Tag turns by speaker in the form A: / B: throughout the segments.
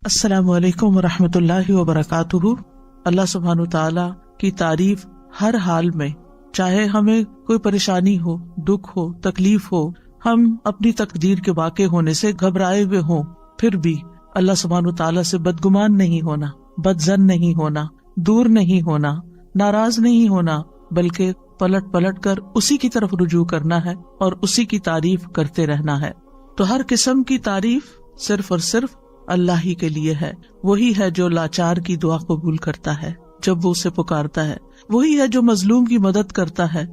A: السلام علیکم ورحمۃ اللہ وبرکاتہ۔ اللہ سبحانہ تعالیٰ کی تعریف ہر حال میں، چاہے ہمیں کوئی پریشانی ہو، دکھ ہو، تکلیف ہو، ہم اپنی تقدیر کے واقع ہونے سے گھبرائے ہوئے ہوں، پھر بھی اللہ سبحانہ تعالیٰ سے بدگمان نہیں ہونا، بدظن نہیں ہونا، دور نہیں ہونا، ناراض نہیں ہونا، بلکہ پلٹ پلٹ کر اسی کی طرف رجوع کرنا ہے اور اسی کی تعریف کرتے رہنا ہے۔ تو ہر قسم کی تعریف صرف اور صرف اللہ ہی کے لیے ہے۔ وہی ہے جو لاچار کی دعا قبول کرتا ہے جب وہ اسے پکارتا ہے، وہی ہے جو مظلوم کی مدد کرتا ہے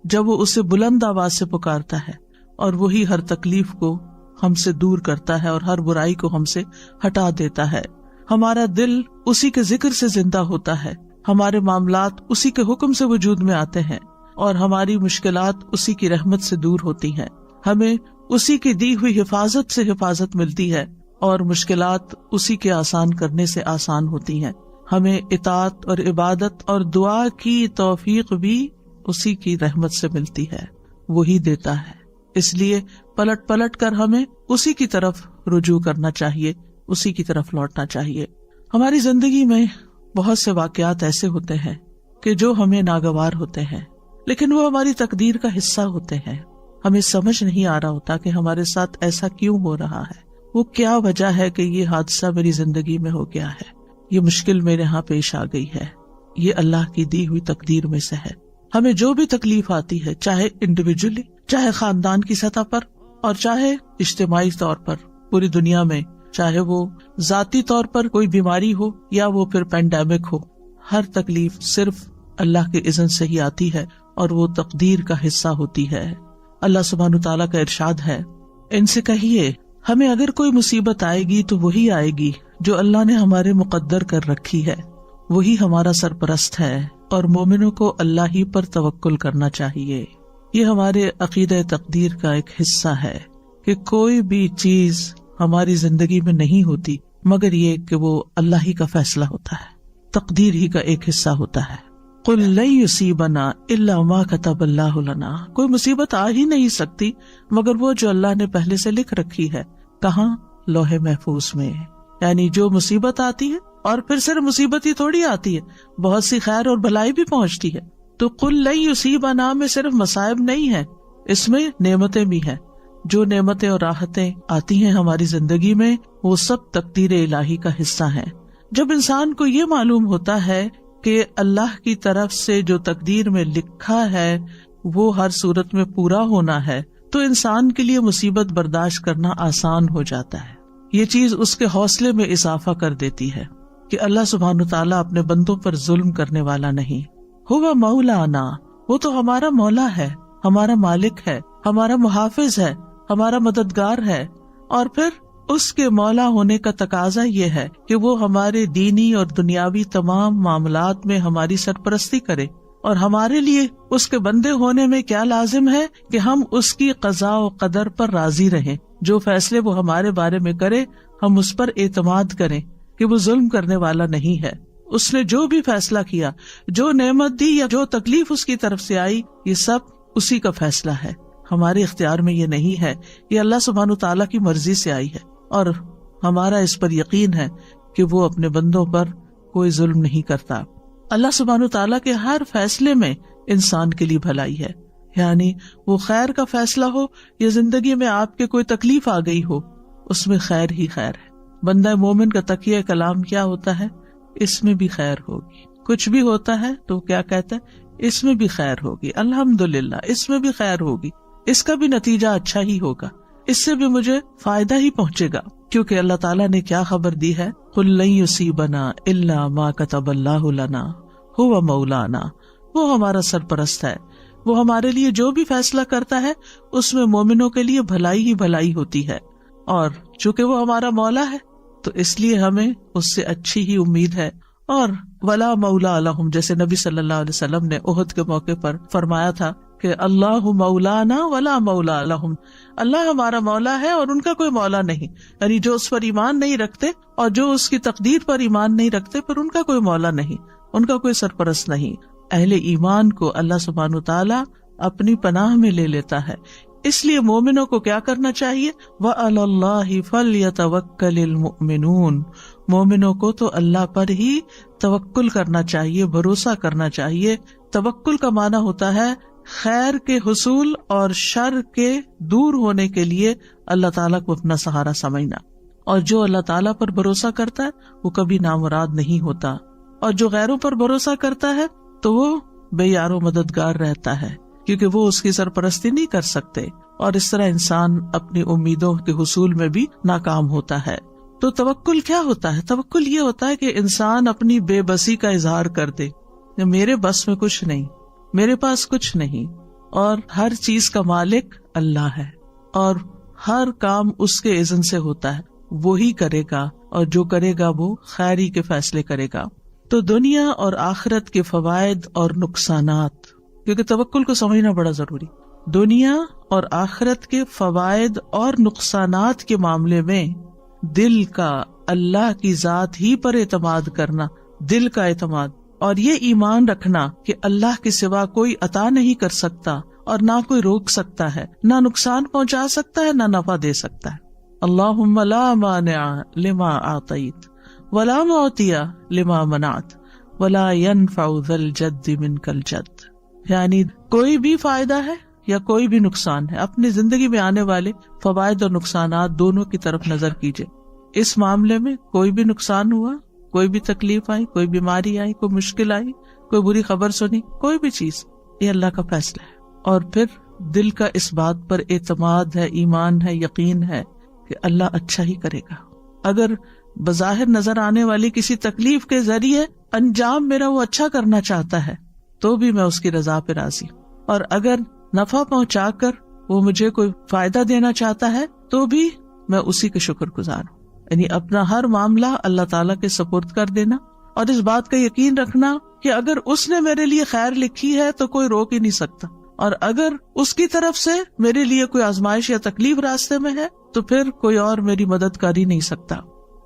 A: جب وہ اسے بلند آواز سے پکارتا ہے، اور وہی ہر تکلیف کو ہم سے دور کرتا ہے اور ہر برائی کو ہم سے ہٹا دیتا ہے۔ ہمارا دل اسی کے ذکر سے زندہ ہوتا ہے، ہمارے معاملات اسی کے حکم سے وجود میں آتے ہیں، اور ہماری مشکلات اسی کی رحمت سے دور ہوتی ہیں۔ ہمیں اسی کی دی ہوئی حفاظت سے حفاظت ملتی ہے، اور مشکلات اسی کے آسان کرنے سے آسان ہوتی ہیں۔ ہمیں اطاعت اور عبادت اور دعا کی توفیق بھی اسی کی رحمت سے ملتی ہے، وہی دیتا ہے۔ اس لیے پلٹ پلٹ کر ہمیں اسی کی طرف رجوع کرنا چاہیے، اسی کی طرف لوٹنا چاہیے۔ ہماری زندگی میں بہت سے واقعات ایسے ہوتے ہیں کہ جو ہمیں ناگوار ہوتے ہیں، لیکن وہ ہماری تقدیر کا حصہ ہوتے ہیں۔ ہمیں سمجھ نہیں آ رہا ہوتا کہ ہمارے ساتھ ایسا کیوں ہو رہا ہے، وہ کیا وجہ ہے کہ یہ حادثہ میری زندگی میں ہو گیا ہے، یہ مشکل میرے ہاں پیش آ گئی ہے۔ یہ اللہ کی دی ہوئی تقدیر میں سے ہے۔ ہمیں جو بھی تکلیف آتی ہے، چاہے انڈیویجولی، چاہے خاندان کی سطح پر، اور چاہے اجتماعی طور پر پوری دنیا میں، چاہے وہ ذاتی طور پر کوئی بیماری ہو یا وہ پھر پینڈیمک ہو، ہر تکلیف صرف اللہ کے اذن سے ہی آتی ہے اور وہ تقدیر کا حصہ ہوتی ہے۔ اللہ سبحانہ تعالیٰ کا ارشاد ہے، ان سے کہیے ہمیں اگر کوئی مصیبت آئے گی تو وہی آئے گی جو اللہ نے ہمارے مقدر کر رکھی ہے، وہی ہمارا سرپرست ہے، اور مومنوں کو اللہ ہی پر توکل کرنا چاہیے۔ یہ ہمارے عقیدہ تقدیر کا ایک حصہ ہے کہ کوئی بھی چیز ہماری زندگی میں نہیں ہوتی مگر یہ کہ وہ اللہ ہی کا فیصلہ ہوتا ہے، تقدیر ہی کا ایک حصہ ہوتا ہے۔ قُلْ لَن يُصِيبَنَا إِلَّا مَا كَتَبَ اللَّهُ لَنَا، کوئی مصیبت آ ہی نہیں سکتی مگر وہ جو اللہ نے پہلے سے لکھ رکھی ہے۔ کہاں؟ لوح محفوظ میں۔ یعنی جو مصیبت آتی ہے، اور پھر صرف مصیبت ہی تھوڑی آتی ہے، بہت سی خیر اور بھلائی بھی پہنچتی ہے۔ تو قُلْ لَن يُصِيبَنَا میں صرف مصائب نہیں ہے، اس میں نعمتیں بھی ہیں۔ جو نعمتیں اور راحتیں آتی ہیں ہماری زندگی میں، وہ سب تقدیر الہی کا حصہ ہیں۔ جب انسان کو یہ معلوم ہوتا ہے کہ اللہ کی طرف سے جو تقدیر میں لکھا ہے وہ ہر صورت میں پورا ہونا ہے، تو انسان کے لیے مصیبت برداشت کرنا آسان ہو جاتا ہے۔ یہ چیز اس کے حوصلے میں اضافہ کر دیتی ہے کہ اللہ سبحانہ تعالیٰ اپنے بندوں پر ظلم کرنے والا نہیں۔ ہوا مولانا، وہ تو ہمارا مولا ہے، ہمارا مالک ہے، ہمارا محافظ ہے، ہمارا مددگار ہے، اور پھر اس کے مولا ہونے کا تقاضا یہ ہے کہ وہ ہمارے دینی اور دنیاوی تمام معاملات میں ہماری سرپرستی کرے، اور ہمارے لیے اس کے بندے ہونے میں کیا لازم ہے کہ ہم اس کی قضاء و قدر پر راضی رہیں۔ جو فیصلے وہ ہمارے بارے میں کرے ہم اس پر اعتماد کریں کہ وہ ظلم کرنے والا نہیں ہے۔ اس نے جو بھی فیصلہ کیا، جو نعمت دی یا جو تکلیف اس کی طرف سے آئی، یہ سب اسی کا فیصلہ ہے، ہمارے اختیار میں یہ نہیں ہے، یہ اللہ سبحانہ تعالیٰ کی مرضی سے آئی ہے، اور ہمارا اس پر یقین ہے کہ وہ اپنے بندوں پر کوئی ظلم نہیں کرتا۔ اللہ سبحانہ تعالیٰ کے ہر فیصلے میں انسان کے لیے بھلائی ہے، یعنی وہ خیر کا فیصلہ ہو یا زندگی میں آپ کے کوئی تکلیف آ گئی ہو، اس میں خیر ہی خیر ہے۔ بندہ مومن کا تقیہ کلام کیا ہوتا ہے؟ اس میں بھی خیر ہوگی۔ کچھ بھی ہوتا ہے تو کیا کہتا ہے؟ اس میں بھی خیر ہوگی، الحمدللہ اس میں بھی خیر ہوگی، اس کا بھی نتیجہ اچھا ہی ہوگا، اس سے بھی مجھے فائدہ ہی پہنچے گا، کیونکہ اللہ تعالیٰ نے کیا خبر دی ہے؟ قُلْ لَن يُصِيبَنَا إِلَّا مَا كَتَبَ اللَّهُ لَنَا هُوَ مَوْلَانَا، وہ ہمارا سرپرست ہے، وہ ہمارے لیے جو بھی فیصلہ کرتا ہے اس میں مومنوں کے لیے بھلائی ہی بھلائی ہوتی ہے، اور چونکہ وہ ہمارا مولا ہے تو اس لیے ہمیں اس سے اچھی ہی امید ہے۔ اور وَلَا مَوْلَىٰ لَهُمْ، جیسے نبی صلی اللہ علیہ وسلم نے احد کے موقع پر فرمایا تھا کہ اللہ مولانا ولا مولا لہم، اللہ ہمارا مولا ہے اور ان کا کوئی مولا نہیں، یعنی جو اس پر ایمان نہیں رکھتے اور جو اس کی تقدیر پر ایمان نہیں رکھتے، پھر ان کا کوئی مولا نہیں، ان کا کوئی سرپرست نہیں۔ اہل ایمان کو اللہ سبحانہ تعالیٰ اپنی پناہ میں لے لیتا ہے، اس لیے مومنوں کو کیا کرنا چاہیے؟ وَعَلَى اللَّهِ فَلْيَتَوَكَّلِ الْمُؤْمِنُونَ، مومنوں کو تو اللہ پر ہی توکل کرنا چاہیے، بھروسہ کرنا چاہیے۔ توکل کا معنی ہوتا ہے خیر کے حصول اور شر کے دور ہونے کے لیے اللہ تعالیٰ کو اپنا سہارا سمجھنا، اور جو اللہ تعالیٰ پر بھروسہ کرتا ہے وہ کبھی نامراد نہیں ہوتا، اور جو غیروں پر بھروسہ کرتا ہے تو وہ بے یار و مددگار رہتا ہے، کیونکہ وہ اس کی سرپرستی نہیں کر سکتے، اور اس طرح انسان اپنی امیدوں کے حصول میں بھی ناکام ہوتا ہے۔ تو توکل کیا ہوتا ہے؟ توکل یہ ہوتا ہے کہ انسان اپنی بے بسی کا اظہار کر دے، میرے بس میں کچھ نہیں، میرے پاس کچھ نہیں، اور ہر چیز کا مالک اللہ ہے، اور ہر کام اس کے اذن سے ہوتا ہے، وہی کرے گا، اور جو کرے گا وہ خیری کے فیصلے کرے گا۔ تو دنیا اور آخرت کے فوائد اور نقصانات، کیونکہ توکل کو سمجھنا بڑا ضروری، دنیا اور آخرت کے فوائد اور نقصانات کے معاملے میں دل کا اللہ کی ذات ہی پر اعتماد کرنا، دل کا اعتماد، اور یہ ایمان رکھنا کہ اللہ کے سوا کوئی عطا نہیں کر سکتا، اور نہ کوئی روک سکتا ہے، نہ نقصان پہنچا سکتا ہے، نہ نفع دے سکتا ہے۔ اللہم لا مانع لما اعطیت ولا معطی لما منعت ولا ينفع ذا الجد منک الجد، یعنی کوئی بھی فائدہ ہے یا کوئی بھی نقصان ہے، اپنی زندگی میں آنے والے فوائد اور نقصانات دونوں کی طرف نظر کیجئے۔ اس معاملے میں کوئی بھی نقصان ہوا، کوئی بھی تکلیف آئی، کوئی بیماری آئی، کوئی مشکل آئی، کوئی بری خبر سنی، کوئی بھی چیز، یہ اللہ کا فیصلہ ہے، اور پھر دل کا اس بات پر اعتماد ہے، ایمان ہے، یقین ہے کہ اللہ اچھا ہی کرے گا۔ اگر بظاہر نظر آنے والی کسی تکلیف کے ذریعے انجام میرا وہ اچھا کرنا چاہتا ہے تو بھی میں اس کی رضا پہ راضی، اور اگر نفع پہنچا کر وہ مجھے کوئی فائدہ دینا چاہتا ہے تو بھی میں اسی کے شکر گزار ہوں۔ یعنی اپنا ہر معاملہ اللہ تعالیٰ کے سپرد کر دینا، اور اس بات کا یقین رکھنا کہ اگر اس نے میرے لیے خیر لکھی ہے تو کوئی روک ہی نہیں سکتا، اور اگر اس کی طرف سے میرے لیے کوئی آزمائش یا تکلیف راستے میں ہے تو پھر کوئی اور میری مدد کر ہی نہیں سکتا۔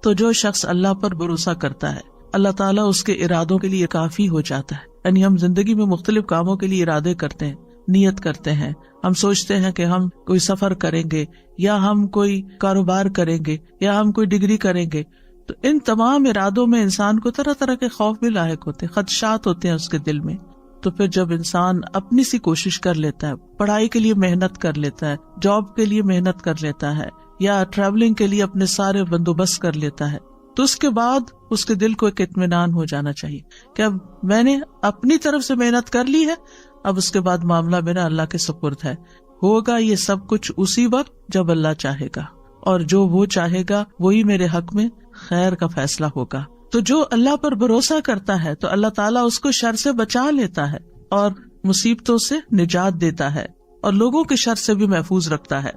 A: تو جو شخص اللہ پر بھروسہ کرتا ہے، اللہ تعالیٰ اس کے ارادوں کے لیے کافی ہو جاتا ہے۔ یعنی ہم زندگی میں مختلف کاموں کے لیے ارادے کرتے ہیں، نیت کرتے ہیں، ہم سوچتے ہیں کہ ہم کوئی سفر کریں گے، یا ہم کوئی کاروبار کریں گے، یا ہم کوئی ڈگری کریں گے، تو ان تمام ارادوں میں انسان کو طرح طرح کے خوف بھی لاحق ہوتے ہیں، خدشات ہوتے ہیں اس کے دل میں۔ تو پھر جب انسان اپنی سی کوشش کر لیتا ہے، پڑھائی کے لیے محنت کر لیتا ہے، جاب کے لیے محنت کر لیتا ہے، یا ٹریولنگ کے لیے اپنے سارے بندوبست کر لیتا ہے، تو اس کے بعد اس کے دل کو ایک اطمینان ہو جانا چاہیے کہ اب میں نے اپنی طرف سے محنت کر لی ہے، اب اس کے بعد معاملہ میرا اللہ کے سپرد ہے، ہوگا یہ سب کچھ اسی وقت جب اللہ چاہے گا، اور جو وہ چاہے گا وہی میرے حق میں خیر کا فیصلہ ہوگا۔ تو جو اللہ پر بھروسہ کرتا ہے تو اللہ تعالیٰ اس کو شر سے بچا لیتا ہے، اور مصیبتوں سے نجات دیتا ہے، اور لوگوں کے شر سے بھی محفوظ رکھتا ہے۔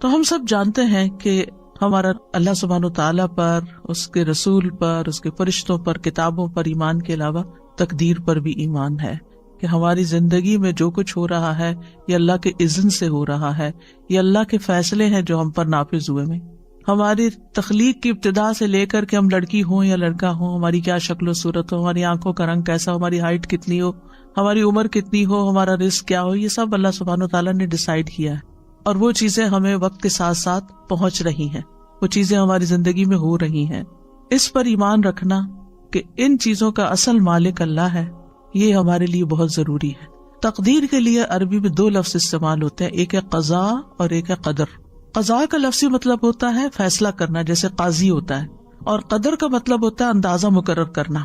A: تو ہم سب جانتے ہیں کہ ہمارا اللہ سبحانہ و تعالیٰ پر، اس کے رسول پر، اس کے فرشتوں پر، کتابوں پر ایمان کے علاوہ تقدیر پر بھی ایمان ہے، کہ ہماری زندگی میں جو کچھ ہو رہا ہے یہ اللہ کے اذن سے ہو رہا ہے، یہ اللہ کے فیصلے ہیں جو ہم پر نافذ ہوئے میں۔ ہماری تخلیق کی ابتدا سے لے کر کہ ہم لڑکی ہوں یا لڑکا ہوں، ہماری کیا شکل و صورت ہو، ہماری آنکھوں کا رنگ کیسا ہو، ہماری ہائٹ کتنی ہو، ہماری عمر کتنی ہو، ہمارا رزق کیا ہو، یہ سب اللہ سبحانہ و تعالیٰ نے ڈیسائیڈ کیا ہے، اور وہ چیزیں ہمیں وقت کے ساتھ ساتھ پہنچ رہی ہیں، وہ چیزیں ہماری زندگی میں ہو رہی ہیں۔ اس پر ایمان رکھنا کہ ان چیزوں کا اصل مالک اللہ ہے، یہ ہمارے لیے بہت ضروری ہے۔ تقدیر کے لیے عربی میں 2 لفظ استعمال ہوتے ہیں، ایک ہے قضاء اور ایک ہے قدر۔ قضاء کا لفظی مطلب ہوتا ہے فیصلہ کرنا، جیسے قاضی ہوتا ہے، اور قدر کا مطلب ہوتا ہے اندازہ مقرر کرنا۔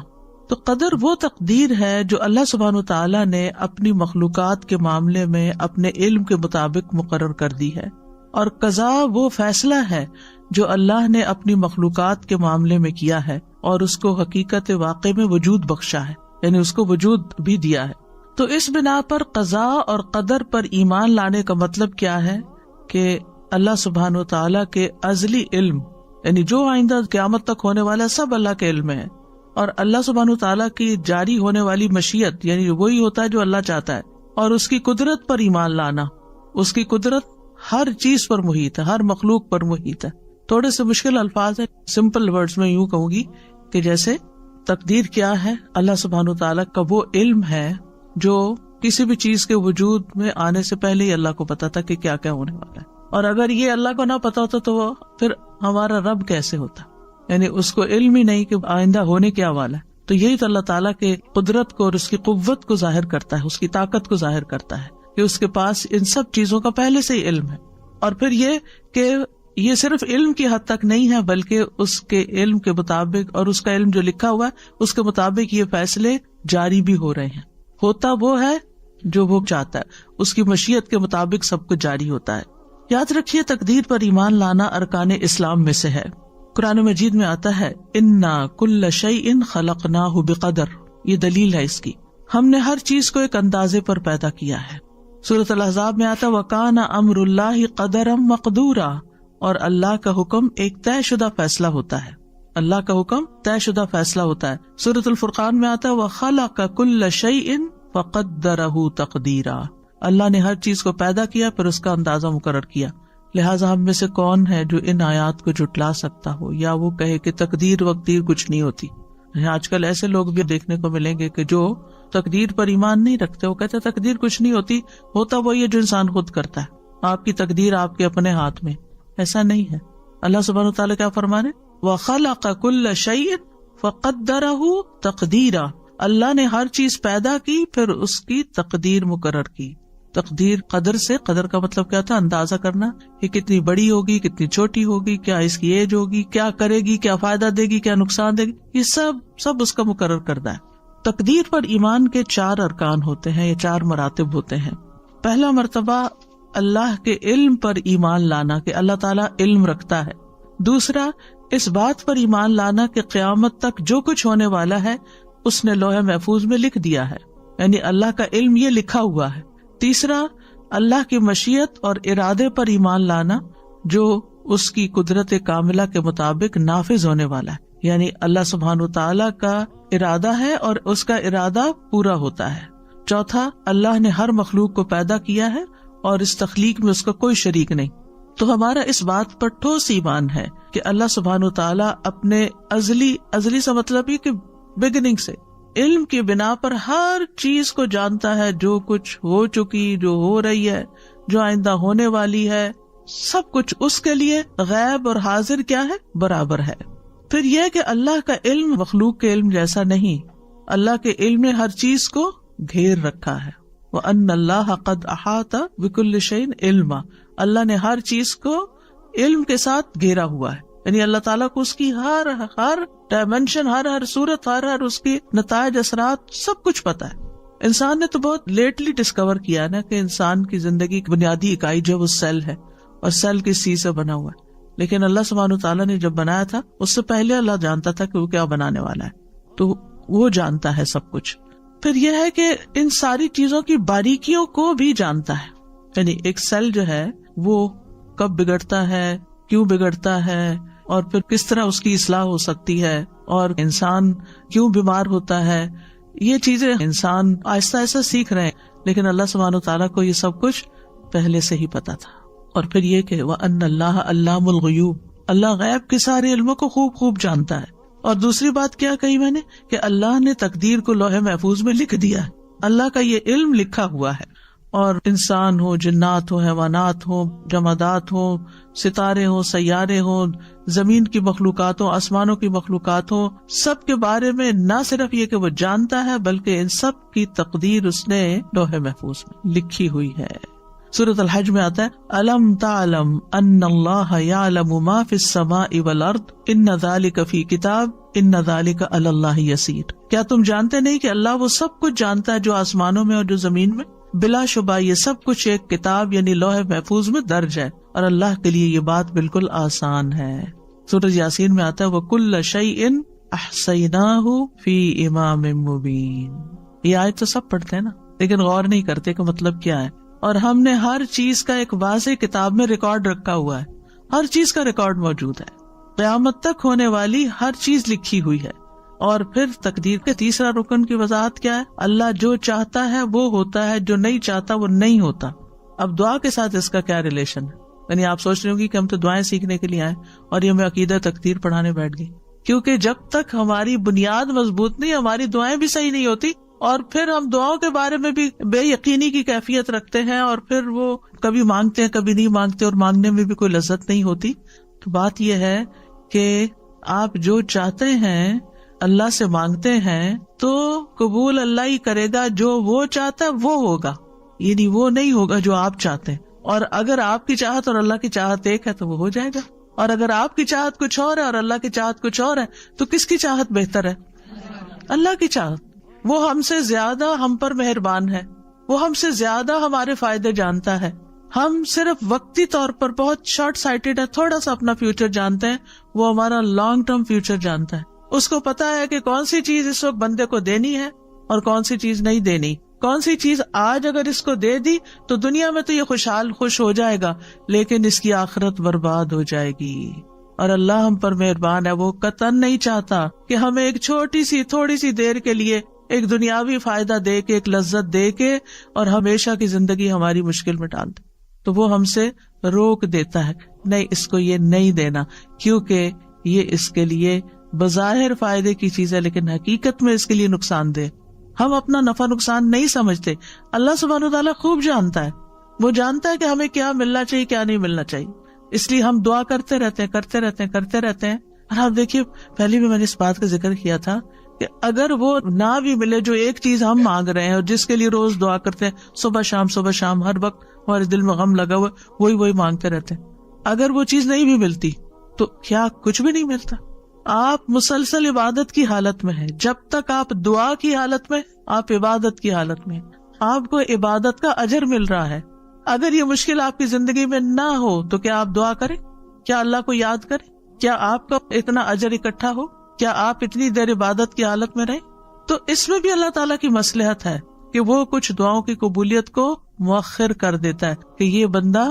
A: تو قدر وہ تقدیر ہے جو اللہ سبحانہ وتعالی نے اپنی مخلوقات کے معاملے میں اپنے علم کے مطابق مقرر کر دی ہے، اور قضاء وہ فیصلہ ہے جو اللہ نے اپنی مخلوقات کے معاملے میں کیا ہے، اور اس کو حقیقت واقع میں وجود بخشا ہے، یعنی اس کو وجود بھی دیا ہے۔ تو اس بنا پر قضاء اور قدر پر ایمان لانے کا مطلب کیا ہے کہ اللہ سبحانہ و تعالیٰ کے ازلی علم، یعنی جو آئندہ قیامت تک ہونے والا سب اللہ کے علم میں ہے، اور اللہ سبحانہ و تعالیٰ کی جاری ہونے والی مشیت، یعنی وہی ہوتا ہے جو اللہ چاہتا ہے، اور اس کی قدرت پر ایمان لانا، اس کی قدرت ہر چیز پر محیط ہے، ہر مخلوق پر محیط ہے۔ تھوڑے سے مشکل الفاظ ہیں، سمپل ورڈز میں یوں کہوں گی کہ جیسے تقدیر کیا ہے، اللہ سبحانہ و تعالیٰ کا وہ علم ہے جو کسی بھی چیز کے وجود میں آنے سے پہلے ہی اللہ کو پتا تھا کہ کیا کیا ہونے والا ہے. اور اگر یہ اللہ کو نہ پتا ہوتا تو وہ پھر ہمارا رب کیسے ہوتا؟ یعنی اس کو علم ہی نہیں کہ آئندہ ہونے کیا والا ہے. تو یہی تو اللہ تعالیٰ کے قدرت کو اور اس کی قوت کو ظاہر کرتا ہے، اس کی طاقت کو ظاہر کرتا ہے کہ اس کے پاس ان سب چیزوں کا پہلے سے ہی علم ہے. اور پھر یہ کہ یہ صرف علم کی حد تک نہیں ہے، بلکہ اس کے علم کے مطابق اور اس کا علم جو لکھا ہوا ہے اس کے مطابق یہ فیصلے جاری بھی ہو رہے ہیں. ہوتا وہ ہے جو وہ چاہتا ہے، اس کی مشیت کے مطابق سب کچھ جاری ہوتا ہے. یاد رکھیے تقدیر پر ایمان لانا ارکان اسلام میں سے ہے. قرآن مجید میں آتا ہے انا کل شیء خلقناہ بقدر، یہ دلیل ہے اس کی، ہم نے ہر چیز کو ایک اندازے پر پیدا کیا ہے. سورۃ الاحزاب میں آتا وکان امر اللہ قدرا مقدورا، اور اللہ کا حکم ایک طے شدہ فیصلہ ہوتا ہے. اللہ کا حکم طے شدہ فیصلہ ہوتا ہے. سورۃ الفرقان میں آتا وخلق کل شیء فقدرہ تقدیرا، اللہ نے ہر چیز کو پیدا کیا پھر اس کا اندازہ مقرر کیا. لہٰذا ہم میں سے کون ہے جو ان آیات کو جھٹلا سکتا ہو یا وہ کہے کہ تقدیر وقدیر کچھ نہیں ہوتی. آج کل ایسے لوگ بھی دیکھنے کو ملیں گے کہ جو تقدیر پر ایمان نہیں رکھتے، وہ کہتے تقدیر کچھ نہیں ہوتی، ہوتا وہی ہے جو انسان خود کرتا ہے، آپ کی تقدیر آپ کے اپنے ہاتھ میں. ایسا نہیں ہے. اللہ سبحانہ وتعالیٰ کیا فرما رہے وَخَلَقَ كُلَّ شَيْءٍ فَقَدَّرَهُ تَقْدِيرًا، اللہ نے ہر چیز پیدا کی پھر اس کی تقدیر مقرر کی. تقدیر قدر سے، قدر کا مطلب کیا تھا؟ اندازہ کرنا، یہ کتنی بڑی ہوگی، کتنی چھوٹی ہوگی، کیا اس کی ایج ہوگی، کیا کرے گی، کیا فائدہ دے گی، کیا نقصان دے گی، یہ سب اس کا مقرر کردہ ہے. تقدیر پر ایمان کے 4 ارکان ہوتے ہیں، یہ 4 مراتب ہوتے ہیں. پہلا مرتبہ اللہ کے علم پر ایمان لانا کہ اللہ تعالیٰ علم رکھتا ہے. دوسرا اس بات پر ایمان لانا کہ قیامت تک جو کچھ ہونے والا ہے اس نے لوح محفوظ میں لکھ دیا ہے، یعنی اللہ کا علم یہ لکھا ہوا ہے. تیسرا اللہ کی مشیت اور ارادے پر ایمان لانا جو اس کی قدرت کاملہ کے مطابق نافذ ہونے والا ہے، یعنی اللہ سبحانہ وتعالیٰ کا ارادہ ہے اور اس کا ارادہ پورا ہوتا ہے. چوتھا اللہ نے ہر مخلوق کو پیدا کیا ہے اور اس تخلیق میں اس کا کوئی شریک نہیں. تو ہمارا اس بات پر ٹھوس ایمان ہے کہ اللہ سبحانہ وتعالیٰ اپنے ازلی سے مطلب یہ کہ بگننگ سے علم کی بنا پر ہر چیز کو جانتا ہے، جو کچھ ہو چکی، جو ہو رہی ہے، جو آئندہ ہونے والی ہے، سب کچھ اس کے لیے غیب اور حاضر کیا ہے؟ برابر ہے. پھر یہ کہ اللہ کا علم مخلوق کے علم جیسا نہیں، اللہ کے علم نے ہر چیز کو گھیر رکھا ہے. وَأَنَّ اللَّهَ قَدْ أَحَاطَ بِكُلِّ شَيْءٍ عِلْمًا، اللہ نے ہر چیز کو علم کے ساتھ گھیرا ہوا ہے، یعنی اللہ تعالیٰ کو اس کی ہر ڈائمینشن، ہر صورت، ہر اس کی نتائج، اثرات، سب کچھ پتا ہے. انسان نے تو بہت لیٹلی ڈسکور کیا نا کہ انسان کی زندگی کی بنیادی اکائی جو وہ سیل ہے، اور سیل کس چیز سے بنا ہوا ہے. لیکن اللہ سبحانہ تعالیٰ نے جب بنایا تھا اس سے پہلے اللہ جانتا تھا کہ وہ کیا بنانے والا ہے، تو وہ جانتا ہے سب کچھ. پھر یہ ہے کہ ان ساری چیزوں کی باریکیوں کو بھی جانتا ہے، یعنی ایک سیل جو ہے وہ کب بگڑتا ہے، کیوں بگڑتا ہے، اور پھر کس طرح اس کی اصلاح ہو سکتی ہے، اور انسان کیوں بیمار ہوتا ہے. یہ چیزیں انسان آہستہ آہستہ سیکھ رہے ہیں، لیکن اللہ سبحانہ تعالیٰ کو یہ سب کچھ پہلے سے ہی پتا تھا. اور پھر یہ کہ وَأَنَّ اللَّهَ عَلَّامُ الْغُیُوبِ، اللہ غیب کے سارے علموں کو خوب جانتا ہے. اور دوسری بات کیا کہی میں نے کہ اللہ نے تقدیر کو لوح محفوظ میں لکھ دیا ہے، اللہ کا یہ علم لکھا ہوا ہے. اور انسان ہو، جنات ہو، حیوانات ہو، جمادات ہو، ستارے ہو، سیارے ہو، زمین کی مخلوقات ہو، آسمانوں کی مخلوقات ہو، سب کے بارے میں نہ صرف یہ کہ وہ جانتا ہے بلکہ ان سب کی تقدیر اس نے لوح محفوظ میں لکھی ہوئی ہے. سورۃ الحج میں آتا ہے الم تعلم ان اللہ یعلم ما فی السماء والارض ان ذلک فی کتاب ان ذلک علی اللہ یسیر. کیا تم جانتے نہیں کہ اللہ وہ سب کچھ جانتا ہے جو آسمانوں میں اور جو زمین میں؟ بلا شبہ یہ سب کچھ ایک کتاب یعنی لوح محفوظ میں درج ہے، اور اللہ کے لیے یہ بات بالکل آسان ہے. سورۃ یاسین میں آتا ہے وَكُلَّ شَيْءٍ أَحْصَيْنَاهُ فِي إِمَامٍ مُبِينٍ. یہ آیت تو سب پڑھتے ہیں نا، لیکن غور نہیں کرتے کہ مطلب کیا ہے. اور ہم نے ہر چیز کا ایک واضح کتاب میں ریکارڈ رکھا ہوا ہے، ہر چیز کا ریکارڈ موجود ہے، قیامت تک ہونے والی ہر چیز لکھی ہوئی ہے. اور پھر تقدیر کے تیسرا رکن کی وضاحت کیا ہے؟ اللہ جو چاہتا ہے وہ ہوتا ہے، جو نہیں چاہتا وہ نہیں ہوتا. اب دعا کے ساتھ اس کا کیا ریلیشن ہے؟ یعنی آپ سوچ رہے ہوں گی کہ ہم تو دعائیں سیکھنے کے لیے آئے اور یہ ہمیں عقیدہ تقدیر پڑھانے بیٹھ گئی. کیونکہ جب تک ہماری بنیاد مضبوط نہیں، ہماری دعائیں بھی صحیح نہیں ہوتی اور پھر ہم دعاؤں کے بارے میں بھی بے یقینی کی کیفیت رکھتے ہیں، اور پھر وہ کبھی مانگتے ہیں کبھی نہیں مانگتے، اور مانگنے میں بھی کوئی لذت نہیں ہوتی. تو بات یہ ہے کہ آپ جو چاہتے ہیں اللہ سے مانگتے ہیں تو قبول اللہ ہی کرے گا. جو وہ چاہتا ہے وہ ہوگا، یعنی وہ نہیں ہوگا جو آپ چاہتے ہیں. اور اگر آپ کی چاہت اور اللہ کی چاہت ایک ہے تو وہ ہو جائے گا. اور اگر آپ کی چاہت کچھ اور ہے اور اللہ کی چاہت کچھ اور ہے تو کس کی چاہت بہتر ہے؟ اللہ کی چاہت. وہ ہم سے زیادہ ہم پر مہربان ہے، وہ ہم سے زیادہ ہمارے فائدے جانتا ہے. ہم صرف وقتی طور پر بہت شارٹ سائٹڈ ہے، تھوڑا سا اپنا فیوچر جانتے ہیں، وہ ہمارا لانگ ٹرم فیوچر جانتا ہے. اس کو پتا ہے کہ کون سی چیز اس وقت بندے کو دینی ہے اور کون سی چیز نہیں دینی. کون سی چیز آج اگر اس کو دے دی تو دنیا میں تو یہ خوش ہو جائے گا، لیکن اس کی آخرت برباد ہو جائے گی. اور اللہ ہم پر مہربان ہے، وہ قطعاً نہیں چاہتا کہ ہمیں ایک چھوٹی سی تھوڑی سی دیر کے لیے ایک دنیاوی فائدہ دے کے، ایک لذت دے کے، اور ہمیشہ کی زندگی ہماری مشکل میں ڈال دے. تو وہ ہم سے روک دیتا ہے، نہیں اس کو یہ نہیں دینا، کیونکہ یہ اس کے لیے بظاہر فائدے کی چیز ہے لیکن حقیقت میں اس کے لیے نقصان دہ. ہم اپنا نفع نقصان نہیں سمجھتے، اللہ سبحانہ وتعالیٰ خوب جانتا ہے. وہ جانتا ہے کہ ہمیں کیا ملنا چاہیے کیا نہیں ملنا چاہیے، اس لیے ہم دعا کرتے رہتے ہیں. اور آپ دیکھیے، پہلے بھی میں نے اس بات کا ذکر کیا تھا کہ اگر وہ نہ بھی ملے جو ایک چیز ہم مانگ رہے ہیں اور جس کے لیے روز دعا کرتے ہیں، صبح شام ہر وقت ہمارے دل میں غم لگا ہوا وہی مانگتے رہتے ہیں، اگر وہ چیز نہیں بھی ملتی تو کیا کچھ بھی نہیں ملتا؟ آپ مسلسل عبادت کی حالت میں ہیں. جب تک آپ دعا کی حالت میں، آپ عبادت کی حالت میں، آپ کو عبادت کا اجر مل رہا ہے. اگر یہ مشکل آپ کی زندگی میں نہ ہو تو کیا آپ دعا کریں؟ کیا اللہ کو یاد کریں؟ کیا آپ کا اتنا اجر اکٹھا ہو؟ کیا آپ اتنی دیر عبادت کی حالت میں رہیں؟ تو اس میں بھی اللہ تعالیٰ کی مصلحت ہے کہ وہ کچھ دعاؤں کی قبولیت کو مؤخر کر دیتا ہے کہ یہ بندہ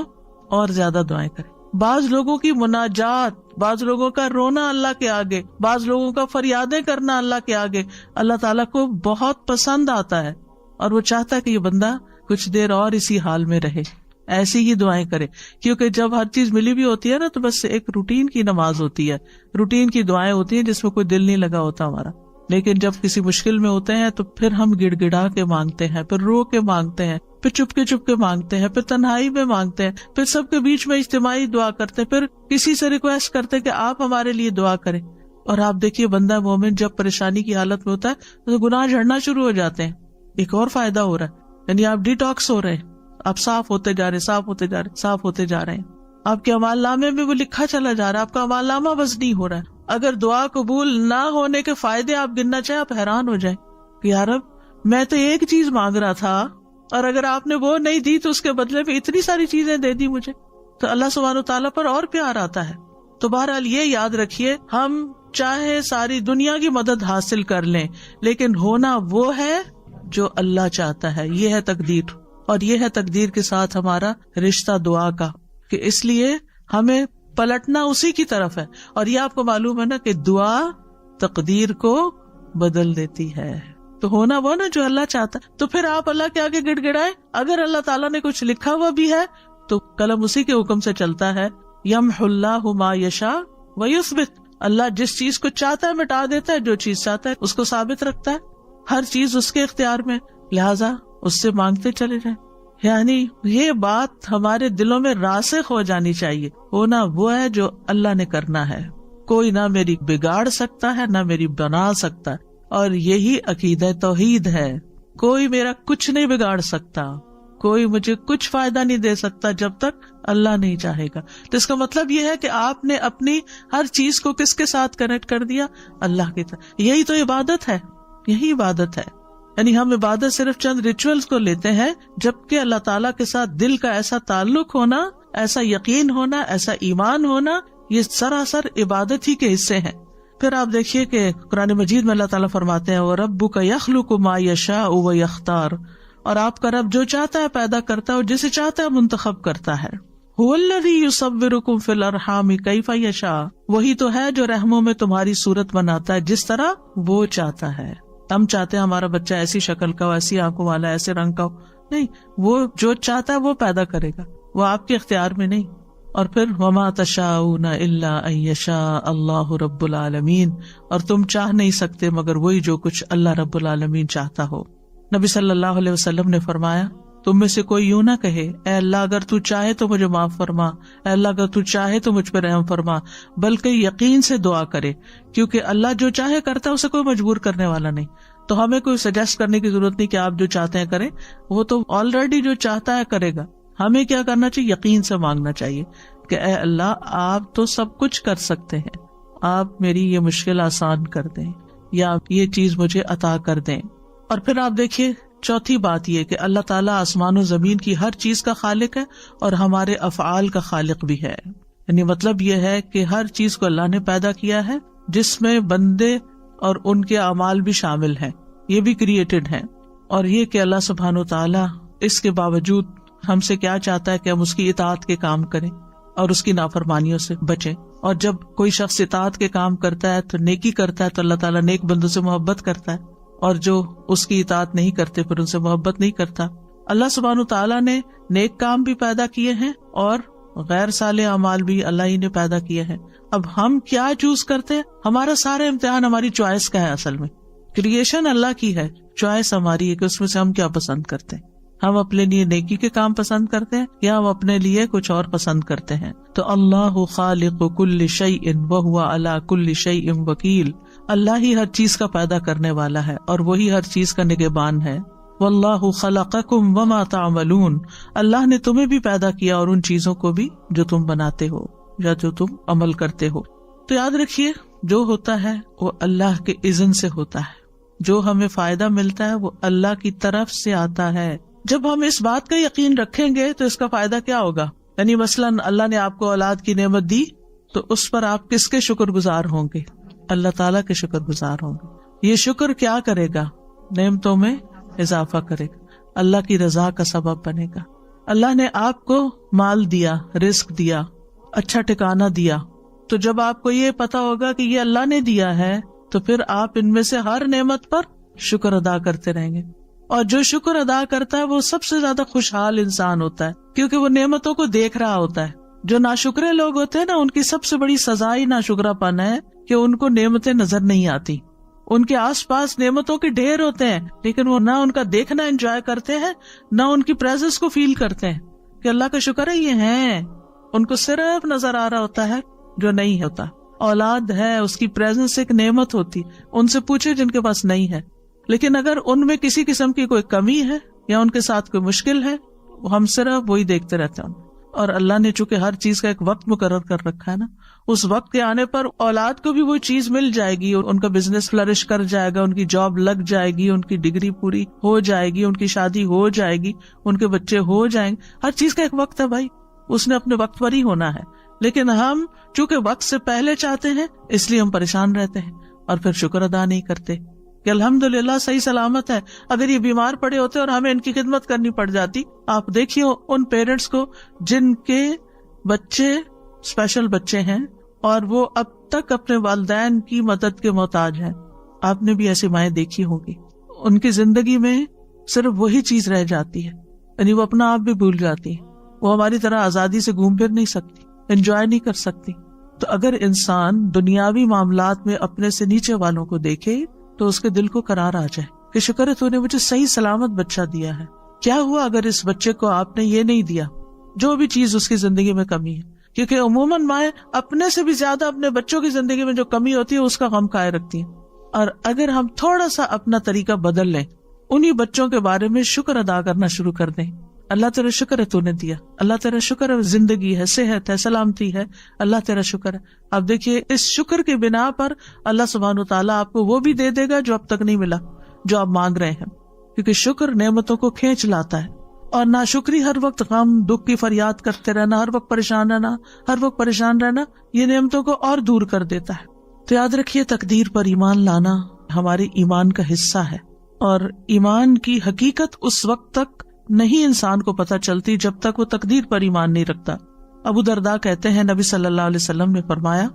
A: اور زیادہ دعائیں کرے. بعض لوگوں کی مناجات، بعض لوگوں کا رونا اللہ کے آگے، بعض لوگوں کا فریادیں کرنا اللہ کے آگے اللہ تعالیٰ کو بہت پسند آتا ہے، اور وہ چاہتا ہے کہ یہ بندہ کچھ دیر اور اسی حال میں رہے، ایسی ہی دعائیں کرے. کیونکہ جب ہر چیز ملی بھی ہوتی ہے نا تو بس ایک روٹین کی نماز ہوتی ہے، روٹین کی دعائیں ہوتی ہیں جس میں کوئی دل نہیں لگا ہوتا ہمارا. لیکن جب کسی مشکل میں ہوتے ہیں تو پھر ہم گڑ گڑا کے مانگتے ہیں، پھر رو کے مانگتے ہیں، پھر چپ کے مانگتے ہیں، پھر تنہائی میں مانگتے ہیں، پھر سب کے بیچ میں اجتماعی دعا کرتے ہیں، پھر کسی سے ریکویسٹ کرتے ہیں کہ آپ ہمارے لیے دعا کریں. اور آپ دیکھیے بندہ مومن جب پریشانی کی حالت میں ہوتا ہے تو گناہ جھڑنا شروع ہو جاتے ہیں. ایک اور فائدہ ہو رہا ہے، یعنی آپ ڈیٹاکس ہو رہے ہیں، آپ صاف ہوتے جا رہے ہیں. آپ کے اعمال نامے میں وہ لکھا چلا جا رہا ہے، آپ کا اعمال نامہ وزنی ہو رہا ہے. اگر دعا قبول نہ ہونے کے فائدے آپ گننا چاہیں، آپ حیران ہو جائیں کہ یا رب میں تو ایک چیز مانگ رہا تھا اور اگر آپ نے وہ نہیں دی تو اس کے بدلے میں اتنی ساری چیزیں دے دی مجھے. تو اللہ سبحانہ و تعالیٰ پر اور پیار آتا ہے. تو بہرحال یہ یاد رکھیے، ہم چاہے ساری دنیا کی مدد حاصل کر لیں لیکن ہونا وہ ہے جو اللہ چاہتا ہے. یہ ہے تقدیر، اور یہ ہے تقدیر کے ساتھ ہمارا رشتہ دعا کا، کہ اس لیے ہمیں پلٹنا اسی کی طرف ہے. اور یہ آپ کو معلوم ہے نا کہ دعا تقدیر کو بدل دیتی ہے. تو ہونا وہ نا جو اللہ چاہتا ہے. تو پھر آپ اللہ کے آگے گڑ گڑائیں. اگر اللہ تعالیٰ نے کچھ لکھا ہوا بھی ہے تو قلم اسی کے حکم سے چلتا ہے. یمحو اللہ ما یشاء ویثبت. اللہ جس چیز کو چاہتا ہے مٹا دیتا ہے، جو چیز چاہتا ہے اس کو ثابت رکھتا ہے. ہر چیز اس کے اختیار میں، لہٰذا اس سے مانگتے چلے جائیں. یعنی یہ بات ہمارے دلوں میں راسخ ہو جانی چاہیے. ہونا وہ ہے جو اللہ نے کرنا ہے، کوئی نہ میری بگاڑ سکتا ہے نہ میری بنا سکتا ہے. اور یہی عقیدہ توحید ہے. کوئی میرا کچھ نہیں بگاڑ سکتا، کوئی مجھے کچھ فائدہ نہیں دے سکتا جب تک اللہ نہیں چاہے گا. تو اس کا مطلب یہ ہے کہ آپ نے اپنی ہر چیز کو کس کے ساتھ کنیکٹ کر دیا؟ اللہ کے ساتھ. یہی تو عبادت ہے، یہی عبادت ہے. یعنی ہم عبادت صرف چند ریچولز کو لیتے ہیں، جبکہ اللہ تعالیٰ کے ساتھ دل کا ایسا تعلق ہونا، ایسا یقین ہونا، ایسا ایمان ہونا، یہ سراسر عبادت ہی کے حصے ہیں. پھر آپ دیکھیے کہ قرآن مجید میں اللہ تعالیٰ فرماتے ہیں وَرَبُّكَ يَخْلُقُ مَا يَشَاءُ وَيَخْتَارُ. اور آپ کا رب جو چاہتا ہے پیدا کرتا ہے اور جسے چاہتا ہے منتخب کرتا ہے. هُوَ الَّذِي يُصَوِّرُكُمْ فِي الْأَرْحَامِ كَيْفَ يَشَاءُ. وہی تو ہے جو رحموں میں تمہاری صورت بناتا ہے جس طرح وہ چاہتا ہے. ہم چاہتے ہیں ہمارا بچہ ایسی شکل کا ہو، ایسی آنکھوں والا، ایسے رنگ کا ہو، نہیں، وہ جو چاہتا ہے وہ پیدا کرے گا، وہ آپ کے اختیار میں نہیں. اور پھر وما تشاءون الا ان یشاء اللہ رب العالمین. اور تم چاہ نہیں سکتے مگر وہی جو کچھ اللہ رب العالمین چاہتا ہو. نبی صلی اللہ علیہ وسلم نے فرمایا تم میں سے کوئی یوں نہ کہے اے اللہ اگر تو چاہے تو مجھے معاف فرما، اے اللہ اگر تو چاہے تو مجھ پہ رحم فرما، بلکہ یقین سے دعا کرے، کیونکہ اللہ جو چاہے کرتا ہے، اسے کوئی مجبور کرنے والا نہیں۔ تو ہمیں کوئی سجیسٹ کرنے کی ضرورت نہیں کہ آپ جو چاہتے ہیں کریں، وہ تو آلریڈی جو چاہتا ہے کرے گا۔ ہمیں کیا کرنا چاہیے؟ یقین سے مانگنا چاہیے کہ اے اللہ آپ تو سب کچھ کر سکتے ہیں، آپ میری یہ مشکل آسان کر دیں یا یہ چیز مجھے عطا کر دیں۔ اور پھر آپ دیکھیے چوتھی بات یہ کہ اللہ تعالیٰ آسمان و زمین کی ہر چیز کا خالق ہے اور ہمارے افعال کا خالق بھی ہے، یعنی مطلب یہ ہے کہ ہر چیز کو اللہ نے پیدا کیا ہے، جس میں بندے اور ان کے اعمال بھی شامل ہیں، یہ بھی کریٹڈ ہیں۔ اور یہ کہ اللہ سبحانہ و تعالیٰ اس کے باوجود ہم سے کیا چاہتا ہے کہ ہم اس کی اطاعت کے کام کریں اور اس کی نافرمانیوں سے بچیں۔ اور جب کوئی شخص اطاعت کے کام کرتا ہے تو نیکی کرتا ہے تو اللہ تعالیٰ نیک بندوں سے محبت کرتا ہے، اور جو اس کی اطاعت نہیں کرتے پھر ان سے محبت نہیں کرتا۔ اللہ سبحانہ تعالیٰ نے نیک کام بھی پیدا کیے ہیں اور غیر صالح اعمال بھی اللہ ہی نے پیدا کیے ہیں۔ اب ہم کیا چوز کرتے ہیں؟ ہمارا سارا امتحان ہماری چوائس کا ہے۔ اصل میں کریشن اللہ کی ہے، چوائس ہماری ہے کہ اس میں سے ہم کیا پسند کرتے ہیں۔ ہم اپنے لیے نیکی کے کام پسند کرتے ہیں یا ہم اپنے لیے کچھ اور پسند کرتے ہیں۔ تو اللہ خالق کل شیء وہو علی کل شیء وکیل، اللہ ہی ہر چیز کا پیدا کرنے والا ہے اور وہی ہر چیز کا نگہبان ہے۔ واللہ خلقکم وما تعملون، اللہ نے تمہیں بھی پیدا کیا اور ان چیزوں کو بھی جو تم بناتے ہو یا جو تم عمل کرتے ہو۔ تو یاد رکھیے جو ہوتا ہے وہ اللہ کے اذن سے ہوتا ہے، جو ہمیں فائدہ ملتا ہے وہ اللہ کی طرف سے آتا ہے۔ جب ہم اس بات کا یقین رکھیں گے تو اس کا فائدہ کیا ہوگا؟ یعنی مثلاً اللہ نے آپ کو اولاد کی نعمت دی تو اس پر آپ کس کے شکر گزار ہوں گے؟ اللہ تعالیٰ کے شکر گزار ہوں گے۔ یہ شکر کیا کرے گا؟ نعمتوں میں اضافہ کرے گا، اللہ کی رضا کا سبب بنے گا۔ اللہ نے آپ کو مال دیا، رزق دیا، اچھا ٹھکانہ دیا، تو جب آپ کو یہ پتا ہوگا کہ یہ اللہ نے دیا ہے تو پھر آپ ان میں سے ہر نعمت پر شکر ادا کرتے رہیں گے۔ اور جو شکر ادا کرتا ہے وہ سب سے زیادہ خوشحال انسان ہوتا ہے، کیونکہ وہ نعمتوں کو دیکھ رہا ہوتا ہے۔ جو ناشکرے لوگ ہوتے ہیں نا، ان کی سب سے بڑی سزا ہی ناشکرا پن ہے کہ ان کو نعمتیں نظر نہیں آتی۔ ان کے آس پاس نعمتوں کے ڈھیر ہوتے ہیں لیکن وہ نہ ان کا دیکھنا انجوائے کرتے ہیں، نہ ان کی پریزنس کو فیل کرتے ہیں کہ اللہ کا شکر ہے یہ ہیں۔ ان کو صرف نظر آ رہا ہوتا ہے جو نہیں ہوتا۔ اولاد ہے، اس کی پریزنس ایک نعمت ہوتی، ان سے پوچھے جن کے پاس نہیں ہے۔ لیکن اگر ان میں کسی قسم کی کوئی کمی ہے یا ان کے ساتھ کوئی مشکل ہے، ہم صرف وہی دیکھتے رہتے ہیں۔ اور اللہ نے چونکہ ہر چیز کا ایک وقت مقرر کر رکھا ہے نا، اس وقت کے آنے پر اولاد کو بھی وہ چیز مل جائے گی، ان کا بزنس فلرش کر جائے گا، ان کی جاب لگ جائے گی، ان کی ڈگری پوری ہو جائے گی، ان کی شادی ہو جائے گی، ان کے بچے ہو جائیں گے۔ ہر چیز کا ایک وقت ہے بھائی، اس نے اپنے وقت پر ہی ہونا ہے۔ لیکن ہم چونکہ وقت سے پہلے چاہتے ہیں اس لیے ہم پریشان رہتے ہیں اور پھر شکر ادا نہیں کرتے کہ الحمدللہ صحیح سلامت ہے۔ اگر یہ بیمار پڑے ہوتے اور ہمیں ان کی خدمت کرنی پڑ جاتی، آپ دیکھیے ان پیرنٹس کو جن کے بچے اسپیشل بچے ہیں اور وہ اب تک اپنے والدین کی مدد کے محتاج ہیں۔ آپ نے بھی ایسی مائیں دیکھی ہوگی، ان کی زندگی میں صرف وہی چیز رہ جاتی ہے، یعنی وہ اپنا آپ بھی بھول جاتی ہے۔ وہ ہماری طرح آزادی سے گھوم پھر نہیں سکتی، انجوائے نہیں کر سکتی۔ تو اگر انسان دنیاوی معاملات میں اپنے سے نیچے والوں کو دیکھے تو اس کے دل کو قرار آ جائے کہ شکر ہے تو نے مجھے صحیح سلامت بچہ دیا ہے۔ کیا ہوا اگر اس بچے کو آپ نے یہ نہیں دیا، جو بھی چیز اس کی زندگی میں کمی ہے؟ کیونکہ عموماً مائیں اپنے سے بھی زیادہ اپنے بچوں کی زندگی میں جو کمی ہوتی ہے اس کا غم کھائے رکھتی ہیں۔ اور اگر ہم تھوڑا سا اپنا طریقہ بدل لیں، انہی بچوں کے بارے میں شکر ادا کرنا شروع کر دیں، اللہ تیرا شکر ہے تو نے دیا، اللہ تیرا شکر ہے زندگی ہے، صحت ہے، سلامتی ہے، اللہ تیرا شکر ہے۔ اب دیکھیے اس شکر کی بنا پر اللہ سبحانہ تعالیٰ آپ کو وہ بھی دے دے گا جو اب تک نہیں ملا، جو آپ مانگ رہے ہیں، کیونکہ شکر نعمتوں کو کھینچ لاتا ہے۔ اور ناشکری ہر وقت غم دکھ کی فریاد کرتے رہنا، ہر وقت پریشان رہنا یہ نعمتوں کو اور دور کر دیتا ہے۔ تو یاد رکھیے تقدیر پر ایمان لانا ہمارے ایمان کا حصہ ہے، اور ایمان کی حقیقت اس وقت تک نہیں انسان کو پتہ چلتی جب تک وہ تقدیر پر ایمان نہیں رکھتا۔ ابو درداء کہتے ہیں نبی صلی اللہ علیہ وسلم نے فرمایا،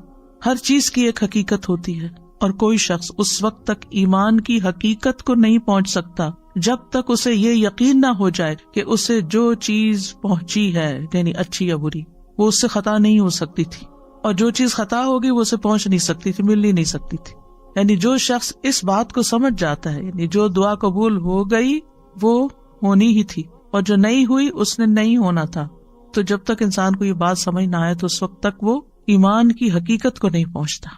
A: ہر چیز کی ایک حقیقت ہوتی ہے اور کوئی شخص اس وقت تک ایمان کی حقیقت کو نہیں پہنچ سکتا جب تک اسے یہ یقین نہ ہو جائے کہ اسے جو چیز پہنچی ہے یعنی اچھی یا بری وہ اس سے خطا نہیں ہو سکتی تھی، اور جو چیز خطا ہوگی وہ اسے پہنچ نہیں سکتی تھی، مل ہی نہیں سکتی تھی۔ یعنی جو شخص اس بات کو سمجھ جاتا ہے، یعنی جو دعا قبول ہو گئی وہ ہونی ہی تھی، اور جو نہیں ہوئی اس نے نہیں ہونا تھا. تو جب تک انسان کو یہ بات سمجھ نہ آئے تو اس وقت تک وہ ایمان کی حقیقت کو نہیں پہنچتا.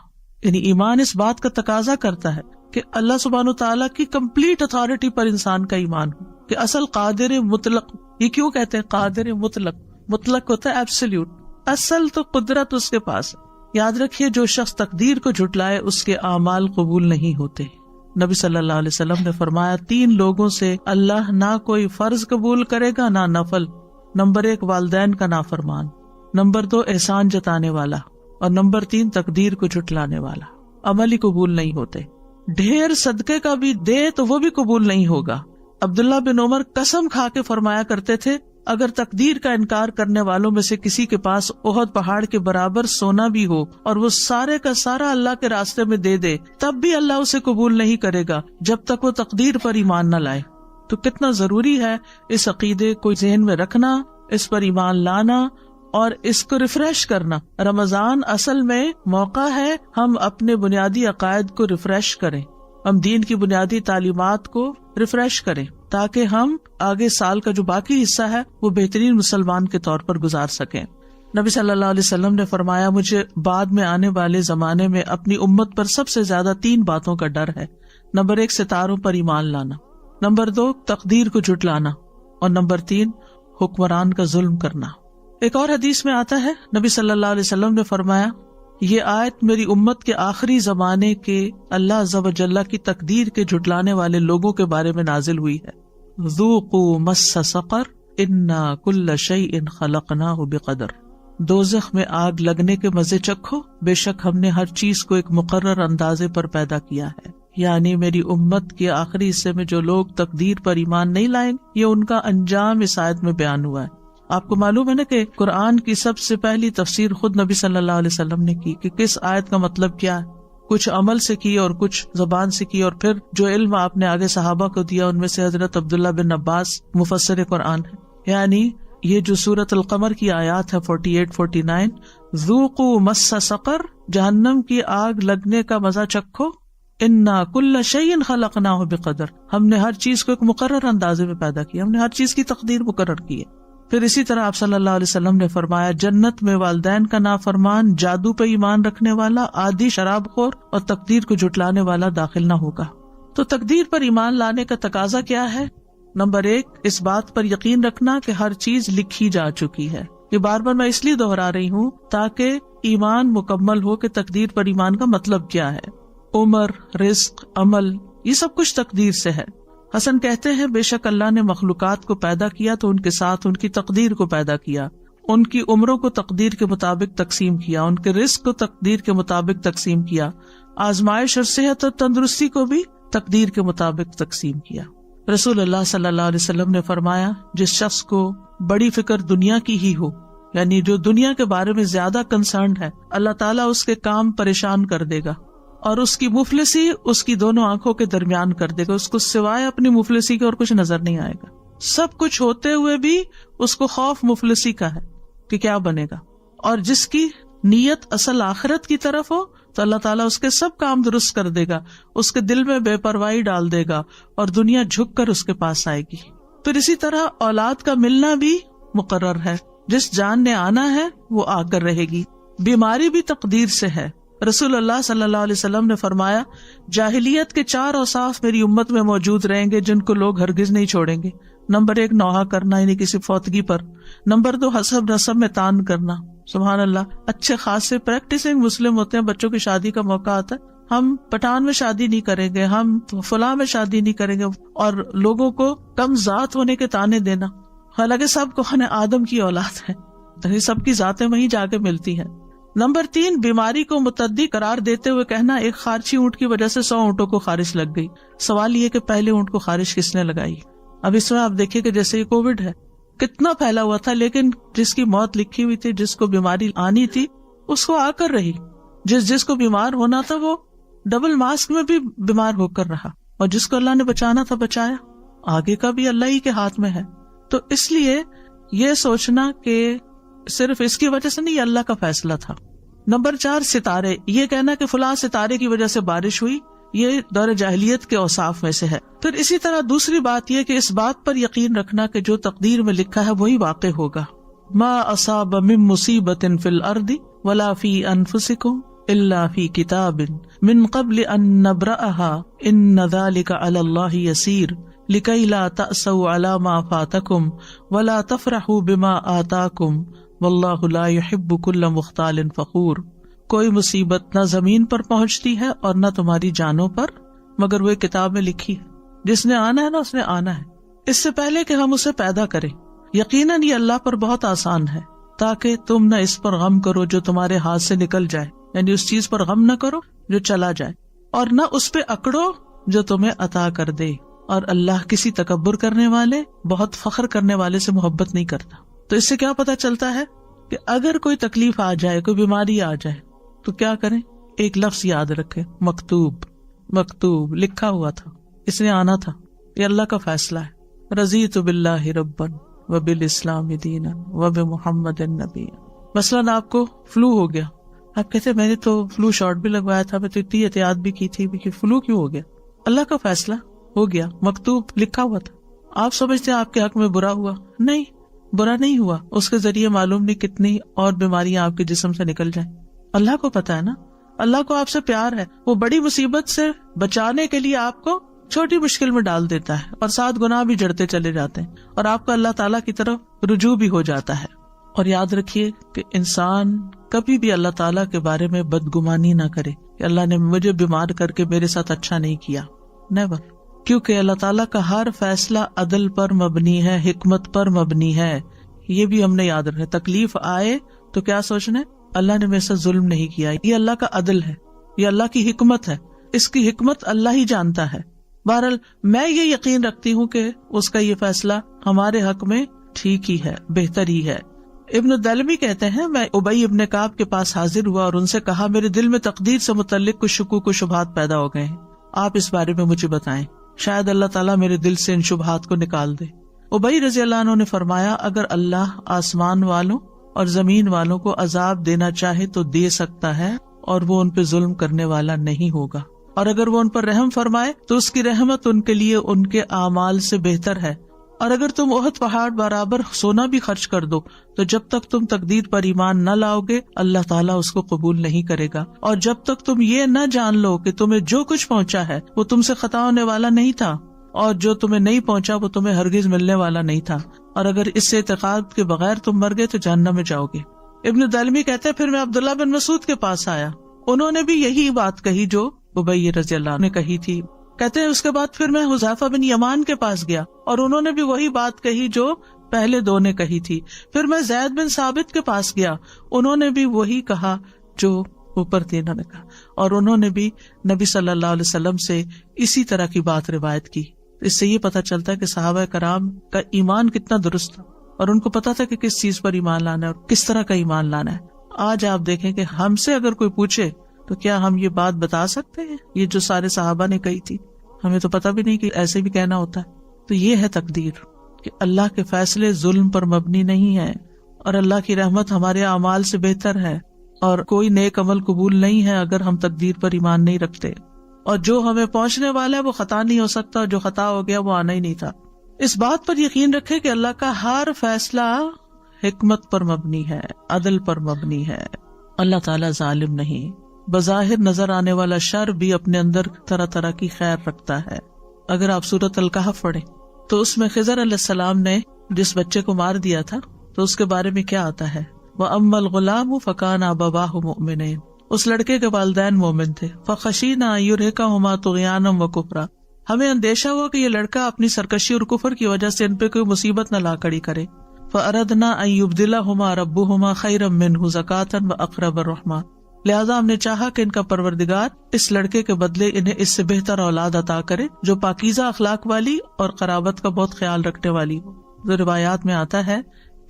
A: یعنی ایمان اس بات کا تقاضا کرتا ہے کہ اللہ سبحانہ تعالیٰ کی کمپلیٹ اتھارٹی پر انسان کا ایمان ہو، کہ اصل قادر مطلق. یہ کیوں کہتے ہیں قادر مطلق؟ مطلق ہوتا ہے ایبسلیوٹ، اصل تو قدرت اس کے پاس ہے. یاد رکھیے جو شخص تقدیر کو جھٹلائے اس کے اعمال قبول نہیں ہوتے. نبی صلی اللہ علیہ وسلم نے فرمایا 3 لوگوں سے اللہ نہ کوئی فرض قبول کرے گا نہ نفل. نمبر 1 والدین کا نافرمان، نمبر 2 احسان جتانے والا، اور نمبر 3 تقدیر کو جھٹلانے والا. عمل ہی قبول نہیں ہوتے. ڈھیر صدقے کا بھی دے تو وہ بھی قبول نہیں ہوگا. عبداللہ بن عمر قسم کھا کے فرمایا کرتے تھے اگر تقدیر کا انکار کرنے والوں میں سے کسی کے پاس احد پہاڑ کے برابر سونا بھی ہو اور وہ سارے کا سارا اللہ کے راستے میں دے دے تب بھی اللہ اسے قبول نہیں کرے گا جب تک وہ تقدیر پر ایمان نہ لائے. تو کتنا ضروری ہے اس عقیدے کو ذہن میں رکھنا، اس پر ایمان لانا اور اس کو ریفریش کرنا. رمضان اصل میں موقع ہے ہم اپنے بنیادی عقائد کو ریفریش کریں، ہم دین کی بنیادی تعلیمات کو ریفریش کریں تاکہ ہم آگے سال کا جو باقی حصہ ہے وہ بہترین مسلمان کے طور پر گزار سکیں. نبی صلی اللہ علیہ وسلم نے فرمایا مجھے بعد میں آنے والے زمانے میں اپنی امت پر سب سے زیادہ 3 باتوں کا ڈر ہے. نمبر 1 ستاروں پر ایمان لانا، نمبر 2 تقدیر کو جھٹلانا، اور نمبر 3 حکمران کا ظلم کرنا. ایک اور حدیث میں آتا ہے نبی صلی اللہ علیہ وسلم نے فرمایا یہ آیت میری امت کے آخری زمانے کے اللہ عز و جل کی تقدیر کے جھٹلانے والے لوگوں کے بارے میں نازل ہوئی ہے. ذوقوا مس سقر انا کل شیء خلقناہ بقدر. دوزخ میں آگ لگنے کے مزے چکھو، بے شک ہم نے ہر چیز کو ایک مقرر اندازے پر پیدا کیا ہے. یعنی میری امت کے آخری حصے میں جو لوگ تقدیر پر ایمان نہیں لائیں یہ ان کا انجام اس آیت میں بیان ہوا ہے. آپ کو معلوم ہے نا کہ قرآن کی سب سے پہلی تفسیر خود نبی صلی اللہ علیہ وسلم نے کی کہ کس آیت کا مطلب کیا ہے. کچھ عمل سے کی اور کچھ زبان سے کی، اور پھر جو علم آپ نے آگے صحابہ کو دیا ان میں سے حضرت عبداللہ بن عباس مفسر قرآن ہے. یعنی یہ جو سورۃ القمر کی آیات ہے 48-49 ذوقوا مس سقر، جہنم کی آگ لگنے کا مزہ چکھو، انا کل شیء خلقناہ بقدر، ہم نے ہر چیز کو ایک مقرر اندازے میں پیدا کیا، ہم نے ہر چیز کی تقدیر مقرر کی ہے. پھر اسی طرح آپ صلی اللہ علیہ وسلم نے فرمایا جنت میں والدین کا نافرمان، جادو پہ ایمان رکھنے والا، عادی شراب خور اور تقدیر کو جھٹلانے والا داخل نہ ہوگا. تو تقدیر پر ایمان لانے کا تقاضا کیا ہے؟ نمبر 1 اس بات پر یقین رکھنا کہ ہر چیز لکھی جا چکی ہے. یہ بار بار میں اس لیے دہرا رہی ہوں تاکہ ایمان مکمل ہو کہ تقدیر پر ایمان کا مطلب کیا ہے. عمر، رزق، عمل، یہ سب کچھ تقدیر سے ہے. حسن کہتے ہیں بے شک اللہ نے مخلوقات کو پیدا کیا تو ان کے ساتھ ان کی تقدیر کو پیدا کیا، ان کی عمروں کو تقدیر کے مطابق تقسیم کیا، ان کے رزق کو تقدیر کے مطابق تقسیم کیا، آزمائش اور صحت اور تندرستی کو بھی تقدیر کے مطابق تقسیم کیا. رسول اللہ صلی اللہ علیہ وسلم نے فرمایا جس شخص کو بڑی فکر دنیا کی ہی ہو، یعنی جو دنیا کے بارے میں زیادہ کنسرنڈ ہے، اللہ تعالیٰ اس کے کام پریشان کر دے گا اور اس کی مفلسی اس کی دونوں آنکھوں کے درمیان کر دے گا. اس کو سوائے اپنی مفلسی کے اور کچھ نظر نہیں آئے گا. سب کچھ ہوتے ہوئے بھی اس کو خوف مفلسی کا ہے کہ کیا بنے گا. اور جس کی نیت اصل آخرت کی طرف ہو تو اللہ تعالیٰ اس کے سب کام درست کر دے گا، اس کے دل میں بے پرواہی ڈال دے گا اور دنیا جھک کر اس کے پاس آئے گی. پھر اسی طرح اولاد کا ملنا بھی مقرر ہے. جس جان نے آنا ہے وہ آ کر رہے گی. بیماری بھی تقدیر سے ہے. رسول اللہ صلی اللہ علیہ وسلم نے فرمایا جاہلیت کے 4 اوصاف میری امت میں موجود رہیں گے جن کو لوگ ہرگز نہیں چھوڑیں گے. نمبر 1 نوحہ کرنا یعنی کسی فوتگی پر. نمبر 2 حسب نسب میں تان کرنا. سبحان اللہ، اچھے خاصے پریکٹسنگ مسلم ہوتے ہیں، بچوں کی شادی کا موقع آتا ہے ہم پٹھان میں شادی نہیں کریں گے، ہم فلاں میں شادی نہیں کریں گے، اور لوگوں کو کم ذات ہونے کے تانے دینا، حالانکہ سب کو آدم کی اولاد ہے، سب کی ذاتیں وہیں جا کے ملتی ہیں. نمبر 3 بیماری کو متعدی قرار دیتے ہوئے کہنا ایک خارچی اونٹ کی وجہ سے 100 اونٹوں کو خارش لگ گئی. سوال یہ کہ پہلے اونٹ کو خارش کس نے لگائی؟ اب اس میں آپ دیکھیں کہ جیسے یہ کووڈ ہے کتنا پھیلا ہوا تھا، لیکن جس کی موت لکھی ہوئی تھی، جس کو بیماری آنی تھی اس کو آ کر رہی. جس کو بیمار ہونا تھا وہ ڈبل ماسک میں بھی بیمار ہو کر رہا، اور جس کو اللہ نے بچانا تھا بچایا. آگے کا بھی اللہ ہی کے ہاتھ میں ہے. تو اس لیے یہ سوچنا کہ صرف اس کی وجہ سے نہیں، یہ اللہ کا فیصلہ تھا. نمبر 4 ستارے. یہ کہنا کہ فلاں ستارے کی وجہ سے بارش ہوئی، یہ دور جاہلیت کے اوصاف میں سے ہے. پھر اسی طرح دوسری بات یہ کہ اس بات پر یقین رکھنا کہ جو تقدیر میں لکھا ہے وہی واقع ہوگا. ما اصاب من مصیبت فی الارض ولا فی انفسکم الا فی کتاب من قبل ان نبرأها ان ذلک علی اللہ یسیر لکی لا تأسوا علی ما فاتکم ولا تفرحوا بما آتاکم واللہ لا یحب کل مختال فخور. کوئی مصیبت نہ زمین پر پہنچتی ہے اور نہ تمہاری جانوں پر مگر وہ کتاب میں لکھی ہے. جس نے آنا ہے نا اس نے آنا ہے، اس سے پہلے کہ ہم اسے پیدا کریں. یقیناً یہ اللہ پر بہت آسان ہے، تاکہ تم نہ اس پر غم کرو جو تمہارے ہاتھ سے نکل جائے، یعنی اس چیز پر غم نہ کرو جو چلا جائے، اور نہ اس پہ اکڑو جو تمہیں عطا کر دے. اور اللہ کسی تکبر کرنے والے، بہت فخر کرنے والے سے محبت نہیں کرتا. تو اس سے کیا پتا چلتا ہے کہ اگر کوئی تکلیف آ جائے، کوئی بیماری آ جائے تو کیا کریں؟ ایک لفظ یاد رکھیں، مکتوب. مکتوب لکھا ہوا تھا، اس نے آنا تھا، یہ اللہ کا فیصلہ ہے. رضیت باللہ ربا وبالاسلام دینا وبمحمد نبی. مثلاً آپ کو فلو ہو گیا، آپ کہتے میں نے تو فلو شاٹ بھی لگوایا تھا، میں تو اتنی احتیاط بھی کی تھی، فلو کیوں ہو گیا؟ اللہ کا فیصلہ ہو گیا، مکتوب لکھا ہوا تھا. آپ سمجھتے ہیں آپ کے حق میں برا ہوا؟ نہیں، برا نہیں ہوا. اس کے ذریعے معلوم نہیں کتنی اور بیماریاں آپ کے جسم سے نکل جائیں. اللہ کو پتا ہے نا، اللہ کو آپ سے پیار ہے، وہ بڑی مصیبت سے بچانے کے لیے آپ کو چھوٹی مشکل میں ڈال دیتا ہے، اور 7 گناہ بھی جڑتے چلے جاتے ہیں، اور آپ کا اللہ تعالیٰ کی طرف رجوع بھی ہو جاتا ہے. اور یاد رکھیے کہ انسان کبھی بھی اللہ تعالیٰ کے بارے میں بدگمانی نہ کرے کہ اللہ نے مجھے بیمار کر کے میرے ساتھ اچھا نہیں کیا. نیور. کیونکہ اللہ تعالیٰ کا ہر فیصلہ عدل پر مبنی ہے، حکمت پر مبنی ہے. یہ بھی ہم نے یاد رکھنا. تکلیف آئے تو کیا سوچنا ہے؟ اللہ نے میرے ساتھ ظلم نہیں کیا، یہ اللہ کا عدل ہے، یہ اللہ کی حکمت ہے. اس کی حکمت اللہ ہی جانتا ہے. بہرحال میں یہ یقین رکھتی ہوں کہ اس کا یہ فیصلہ ہمارے حق میں ٹھیک ہی ہے، بہتر ہی ہے. ابن دلمی کہتے ہیں میں ابی ابن کعب کے پاس حاضر ہوا اور ان سے کہا میرے دل میں تقدیر سے متعلق کچھ شکوک و شبہات پیدا ہو گئے ہیں، آپ اس بارے میں مجھے بتائیں، شاید اللہ تعالیٰ میرے دل سے ان شبہات کو نکال دے. ابی رضی اللہ عنہ نے فرمایا اگر اللہ آسمان والوں اور زمین والوں کو عذاب دینا چاہے تو دے سکتا ہے، اور وہ ان پہ ظلم کرنے والا نہیں ہوگا. اور اگر وہ ان پر رحم فرمائے تو اس کی رحمت ان کے لیے ان کے اعمال سے بہتر ہے. اور اگر تم احد پہاڑ برابر سونا بھی خرچ کر دو تو جب تک تم تقدیر پر ایمان نہ لاؤ گے اللہ تعالیٰ اس کو قبول نہیں کرے گا. اور جب تک تم یہ نہ جان لو کہ تمہیں جو کچھ پہنچا ہے وہ تم سے خطا ہونے والا نہیں تھا، اور جو تمہیں نہیں پہنچا وہ تمہیں ہرگز ملنے والا نہیں تھا، اور اگر اس سے اعتقاد کے بغیر تم مر گئے تو جہنم میں جاؤ گے. ابن دلمی کہتے ہیں پھر میں عبداللہ بن مسعود کے پاس آیا، انہوں نے بھی یہی بات کہی جو ابی رضی اللہ عنہ نے کہی تھی. کہتے ہیں اس کے بعد پھر میں حذیفہ بن یمان کے پاس گیا اور انہوں نے بھی وہی بات کہی جو پہلے دو نے کہی تھی. پھر میں زید بن ثابت کے پاس گیا، انہوں نے بھی وہی کہا جو اوپر تینوں نے کہا، اور انہوں نے بھی نبی صلی اللہ علیہ وسلم سے اسی طرح کی بات روایت کی. اس سے یہ پتہ چلتا ہے کہ صحابہ کرام کا ایمان کتنا درست تھا، اور ان کو پتا تھا کہ کس چیز پر ایمان لانا ہے اور کس طرح کا ایمان لانا ہے. آج آپ دیکھیں کہ ہم سے اگر کوئی پوچھے تو کیا ہم یہ بات بتا سکتے ہیں یہ جو سارے صحابہ نے کہی تھی؟ ہمیں تو پتہ بھی نہیں کہ ایسے بھی کہنا ہوتا ہے. تو یہ ہے تقدیر کہ اللہ کے فیصلے ظلم پر مبنی نہیں ہے، اور اللہ کی رحمت ہمارے اعمال سے بہتر ہے، اور کوئی نیک عمل قبول نہیں ہے اگر ہم تقدیر پر ایمان نہیں رکھتے. اور جو ہمیں پہنچنے والا ہے وہ خطا نہیں ہو سکتا، اور جو خطا ہو گیا وہ آنا ہی نہیں تھا. اس بات پر یقین رکھے کہ اللہ کا ہر فیصلہ حکمت پر مبنی ہے، عدل پر مبنی ہے. اللہ تعالیٰ ظالم نہیں. بظاہر نظر آنے والا شر بھی اپنے اندر طرح طرح کی خیر رکھتا ہے. اگر آپ سورۃ الکہف پڑھیں تو اس میں خضر علیہ السلام نے جس بچے کو مار دیا تھا تو اس کے بارے میں کیا آتا ہے؟ وَأَمَّا الْغُلَامُ فَكَانَ أَبَوَاهُ مُؤْمِنَيْنِ. اس لڑکے کے والدین مومن تھے. فَخَشِينَا أَن يُرْهِقَهُمَا طُغْيَانًا وَكُفْرًا. ہمیں اندیشہ ہوا کہ یہ لڑکا اپنی سرکشی اور کفر کی وجہ سے ان پہ کوئی مصیبت نہ لا کھڑی کرے. فَأَرَدْنَا أَن يُبْدِلَهُمَا رَبُّهُمَا خَيْرًا مِّنْهُ زَكَاةً وَأَقْرَبَ رَحْمًا. لہذا ہم نے چاہا کہ ان کا پروردگار اس لڑکے کے بدلے انہیں اس سے بہتر اولاد عطا کرے جو پاکیزہ اخلاق والی اور قرابت کا بہت خیال رکھنے والی ہو. تو روایات میں آتا ہے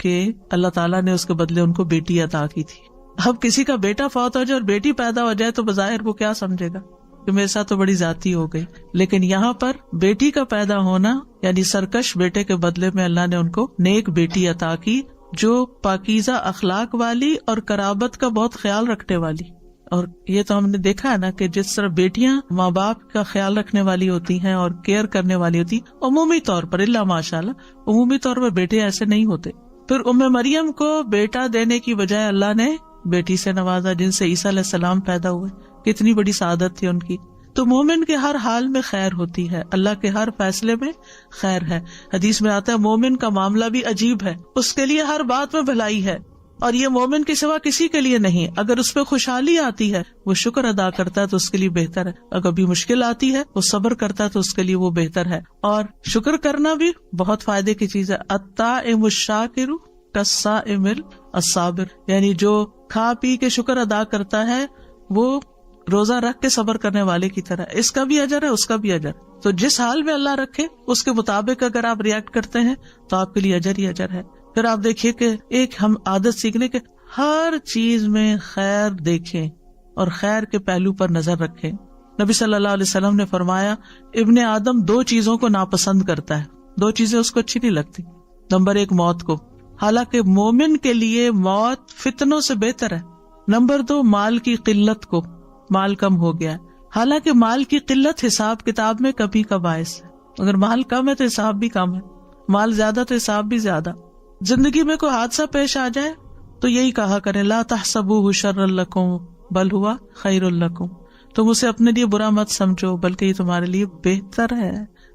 A: کہ اللہ تعالیٰ نے اس کے بدلے ان کو بیٹی عطا کی تھی. اب کسی کا بیٹا فوت ہو جائے اور بیٹی پیدا ہو جائے تو بظاہر وہ کیا سمجھے گا کہ میرے ساتھ تو بڑی زیادتی ہو گئی. لیکن یہاں پر بیٹی کا پیدا ہونا یعنی سرکش بیٹے کے بدلے میں اللہ نے ان کو نیک بیٹی عطا کی، جو پاکیزہ اخلاق والی اور قرابت کا بہت خیال رکھنے والی. اور یہ تو ہم نے دیکھا ہے نا کہ جس طرح بیٹیاں ماں باپ کا خیال رکھنے والی ہوتی ہیں اور کیئر کرنے والی ہوتی ہیں، عمومی طور پر اللہ ماشاءاللہ عمومی طور پر بیٹے ایسے نہیں ہوتے. پھر مریم کو بیٹا دینے کی بجائے اللہ نے بیٹی سے نوازا جن سے عیسیٰ علیہ السلام پیدا ہوئے. کتنی بڑی سعادت تھی ان کی. تو مومن کے ہر حال میں خیر ہوتی ہے، اللہ کے ہر فیصلے میں خیر ہے. حدیث میں آتا ہے مومن کا معاملہ بھی عجیب ہے، اس کے لیے ہر بات میں بھلائی ہے، اور یہ مومن کے سوا کسی کے لیے نہیں. اگر اس پہ خوشحالی آتی ہے وہ شکر ادا کرتا ہے تو اس کے لیے بہتر ہے، اگر بھی مشکل آتی ہے وہ صبر کرتا ہے تو اس کے لیے وہ بہتر ہے. اور شکر کرنا بھی بہت فائدے کی چیز ہے. الطاعم الشاکر کالصائم الصابر، یعنی جو کھا پی کے شکر ادا کرتا ہے وہ روزہ رکھ کے صبر کرنے والے کی طرح. اس کا بھی اجر ہے، اس کا بھی اجر. تو جس حال میں اللہ رکھے اس کے مطابق اگر آپ ریئیکٹ کرتے ہیں تو آپ کے لیے اجر ہی اجر ہے. پھر آپ دیکھیے کہ ایک ہم عادت سیکھنے کے ہر چیز میں خیر دیکھیں اور خیر کے پہلو پر نظر رکھیں. نبی صلی اللہ علیہ وسلم نے فرمایا ابن آدم 2 چیزوں کو ناپسند کرتا ہے، 2 چیزیں اس کو اچھی نہیں لگتی. نمبر 1 موت کو، حالانکہ مومن کے لیے موت فتنوں سے بہتر ہے. نمبر 2 مال کی قلت کو، مال کم ہو گیا ہے، حالانکہ مال کی قلت حساب کتاب میں کمی کا باعث ہے. اگر مال کم ہے تو حساب بھی کم ہے، مال زیادہ تو حساب بھی زیادہ. زندگی میں کوئی حادثہ پیش آ جائے تو یہی کہا کریں لا تحسبوہ شرا لکم بل ہوا خیر لکم، تم اسے اپنے لیے برا مت سمجھو بلکہ یہ تمہارے لیے بہتر ہے.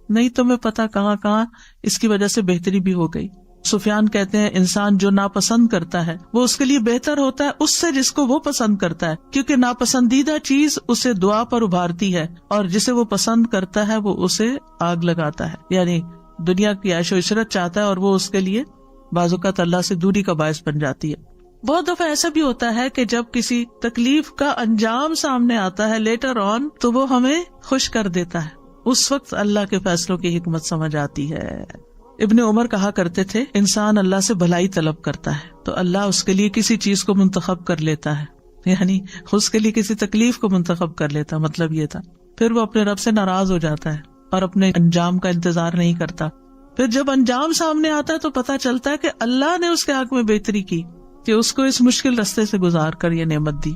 A: نہیں تمہیں پتا کہاں کہاں اس کی وجہ سے بہتری بھی ہو گئی. سفیان کہتے ہیں انسان جو ناپسند کرتا ہے وہ اس کے لیے بہتر ہوتا ہے اس سے جس کو وہ پسند کرتا ہے، کیونکہ ناپسندیدہ چیز اسے دعا پر ابھارتی ہے اور جسے وہ پسند کرتا ہے وہ اسے آگ لگاتا ہے. یعنی دنیا کی عیش و عشرت چاہتا ہے اور وہ اس کے لیے بعض اوقات اللہ سے دوری کا باعث بن جاتی ہے. بہت دفعہ ایسا بھی ہوتا ہے کہ جب کسی تکلیف کا انجام سامنے آتا ہے لیٹر آن تو وہ ہمیں خوش کر دیتا ہے، اس وقت اللہ کے فیصلوں کی حکمت سمجھ آتی ہے. ابن عمر کہا کرتے تھے انسان اللہ سے بھلائی طلب کرتا ہے تو اللہ اس کے لیے کسی چیز کو منتخب کر لیتا ہے، یعنی اس کے لیے کسی تکلیف کو منتخب کر لیتا. مطلب یہ تھا پھر وہ اپنے رب سے ناراض ہو جاتا ہے اور اپنے انجام کا انتظار نہیں کرتا. پھر جب انجام سامنے آتا ہے تو پتا چلتا ہے کہ اللہ نے اس کے حق میں بہتری کی کہ اس کو اس مشکل رستے سے گزار کر یہ نعمت دی.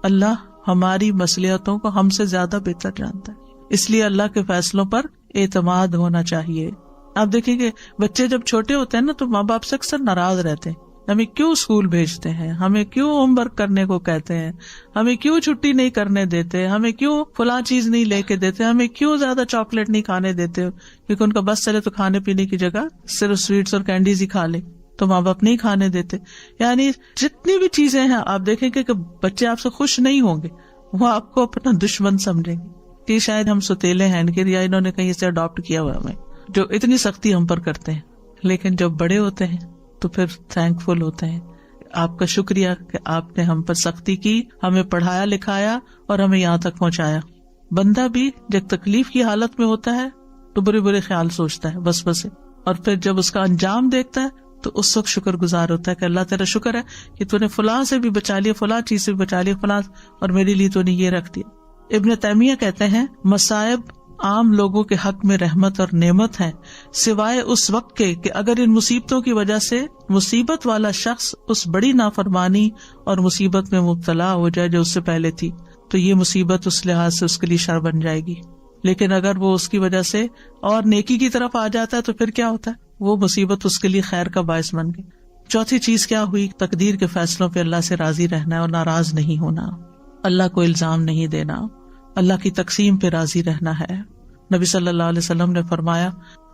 A: اللہ ہماری مصلحتوں کو ہم سے زیادہ بہتر جانتا ہے، اس لیے اللہ کے فیصلوں پر اعتماد ہونا چاہیے. آپ دیکھیں کہ بچے جب چھوٹے ہوتے ہیں نا تو ماں باپ سے اکثر ناراض رہتے ہیں، ہمیں کیوں اسکول بھیجتے ہیں، ہمیں کیوں ہوم ورک کرنے کو کہتے ہیں، ہمیں کیوں چھٹی نہیں کرنے دیتے، ہمیں کیوں فلاں چیز نہیں لے کے دیتے، ہمیں کیوں زیادہ چاکلیٹ نہیں کھانے دیتے، کیونکہ ان کا بس چلے تو کھانے پینے کی جگہ صرف سویٹس اور کینڈیز ہی کھا لے تو ماں باپ نہیں کھانے دیتے. یعنی جتنی بھی چیزیں ہیں آپ دیکھیں کہ بچے آپ سے خوش نہیں ہوں گے، وہ آپ کو اپنا دشمن سمجھیں گے کہ شاید ہم ستیلے ہیں یا انہوں نے کہیں سے اڈاپٹ کیا ہوا ہمیں، جو اتنی سختی ہم پر کرتے ہیں. لیکن جب بڑے ہوتے ہیں تو پھر تھینک فل ہوتے ہیں، آپ کا شکریہ کہ آپ نے ہم پر سختی کی، ہمیں پڑھایا لکھایا اور ہمیں یہاں تک پہنچایا. بندہ بھی جب تکلیف کی حالت میں ہوتا ہے تو برے برے خیال سوچتا ہے بس بس، اور پھر جب اس کا انجام دیکھتا ہے تو اس وقت شکر گزار ہوتا ہے کہ اللہ تیرا شکر ہے کہ تو نے فلاں سے بھی بچا لیا، فلاں چیز سے بھی بچا لیا، فلاں اور میرے لیے تو نے یہ رکھ دیا. ابن تیمیہ کہتے ہیں مصائب عام لوگوں کے حق میں رحمت اور نعمت ہیں سوائے اس وقت کے کہ اگر ان مصیبتوں کی وجہ سے مصیبت والا شخص اس بڑی نافرمانی اور مصیبت میں مبتلا ہو جائے جو اس سے پہلے تھی تو یہ مصیبت اس لحاظ سے اس کے لیے شر بن جائے گی. لیکن اگر وہ اس کی وجہ سے اور نیکی کی طرف آ جاتا ہے تو پھر کیا ہوتا ہے، وہ مصیبت اس کے لیے خیر کا باعث بن گئی. چوتھی چیز کیا ہوئی، تقدیر کے فیصلوں پہ اللہ سے راضی رہنا ہے اور ناراض نہیں ہونا، اللہ کو الزام نہیں دینا، اللہ کی تقسیم پہ راضی رہنا ہے. نبی صلی اللہ علیہ وسلم نے فرمایا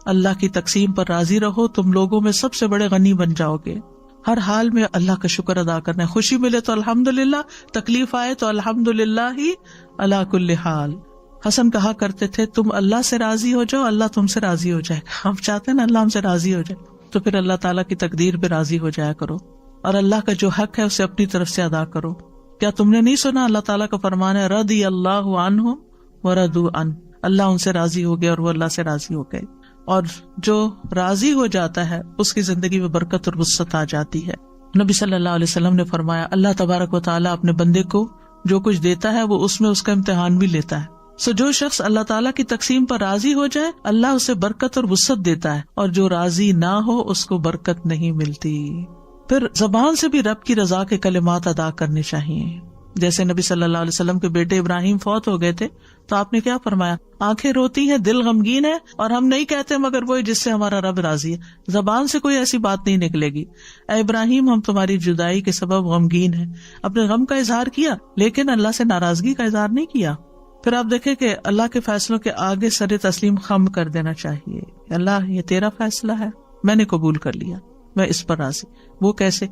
A: اللہ کی تقسیم پر راضی رہو، تم لوگوں میں سب سے بڑے غنی بن جاؤ گے. ہر حال میں اللہ کا شکر ادا کرنا ہے، خوشی ملے تو الحمدللہ، تکلیف آئے تو الحمدللہ ہی علی کل حال. حسن کہا کرتے تھے تم اللہ سے راضی ہو جاؤ اللہ تم سے راضی ہو جائے گا. ہم چاہتے ہیں نا اللہ ہم سے راضی ہو جائے تو پھر اللہ تعالیٰ کی تقدیر پہ راضی ہو جایا کرو اور اللہ کا جو حق ہے اسے اپنی طرف سے ادا کرو. کیا تم نے نہیں سنا اللہ تعالیٰ کا فرمان ہے رضی اللہ عنہم ورضوا عنہ، اللہ ان سے راضی ہو گیا اور وہ اللہ سے راضی ہو گئے. اور جو راضی ہو جاتا ہے اس کی زندگی میں برکت اور وسعت آ جاتی ہے. نبی صلی اللہ علیہ وسلم نے فرمایا اللہ تبارک و تعالیٰ اپنے بندے کو جو کچھ دیتا ہے وہ اس میں اس کا امتحان بھی لیتا ہے. جو شخص اللہ تعالیٰ کی تقسیم پر راضی ہو جائے اللہ اسے برکت اور وسعت دیتا ہے، اور جو راضی نہ ہو اس کو برکت نہیں ملتی. پھر زبان سے بھی رب کی رضا کے کلمات ادا کرنے چاہیے. جیسے نبی صلی اللہ علیہ وسلم کے بیٹے ابراہیم فوت ہو گئے تھے تو آپ نے کیا فرمایا؟ آنکھیں روتی ہیں، دل غمگین ہے، اور ہم نہیں کہتے مگر وہی جس سے ہمارا رب راضی ہے. زبان سے کوئی ایسی بات نہیں نکلے گی، اے ابراہیم ہم تمہاری جدائی کے سبب غمگین ہیں. اپنے غم کا اظہار کیا لیکن اللہ سے ناراضگی کا اظہار نہیں کیا. پھر آپ دیکھیں کہ اللہ کے فیصلوں کے آگے سر تسلیم خم کر دینا چاہیے. اللہ یہ تیرا فیصلہ ہے، میں نے قبول کر لیا، میں اس پر راضی. وہ کیسے؟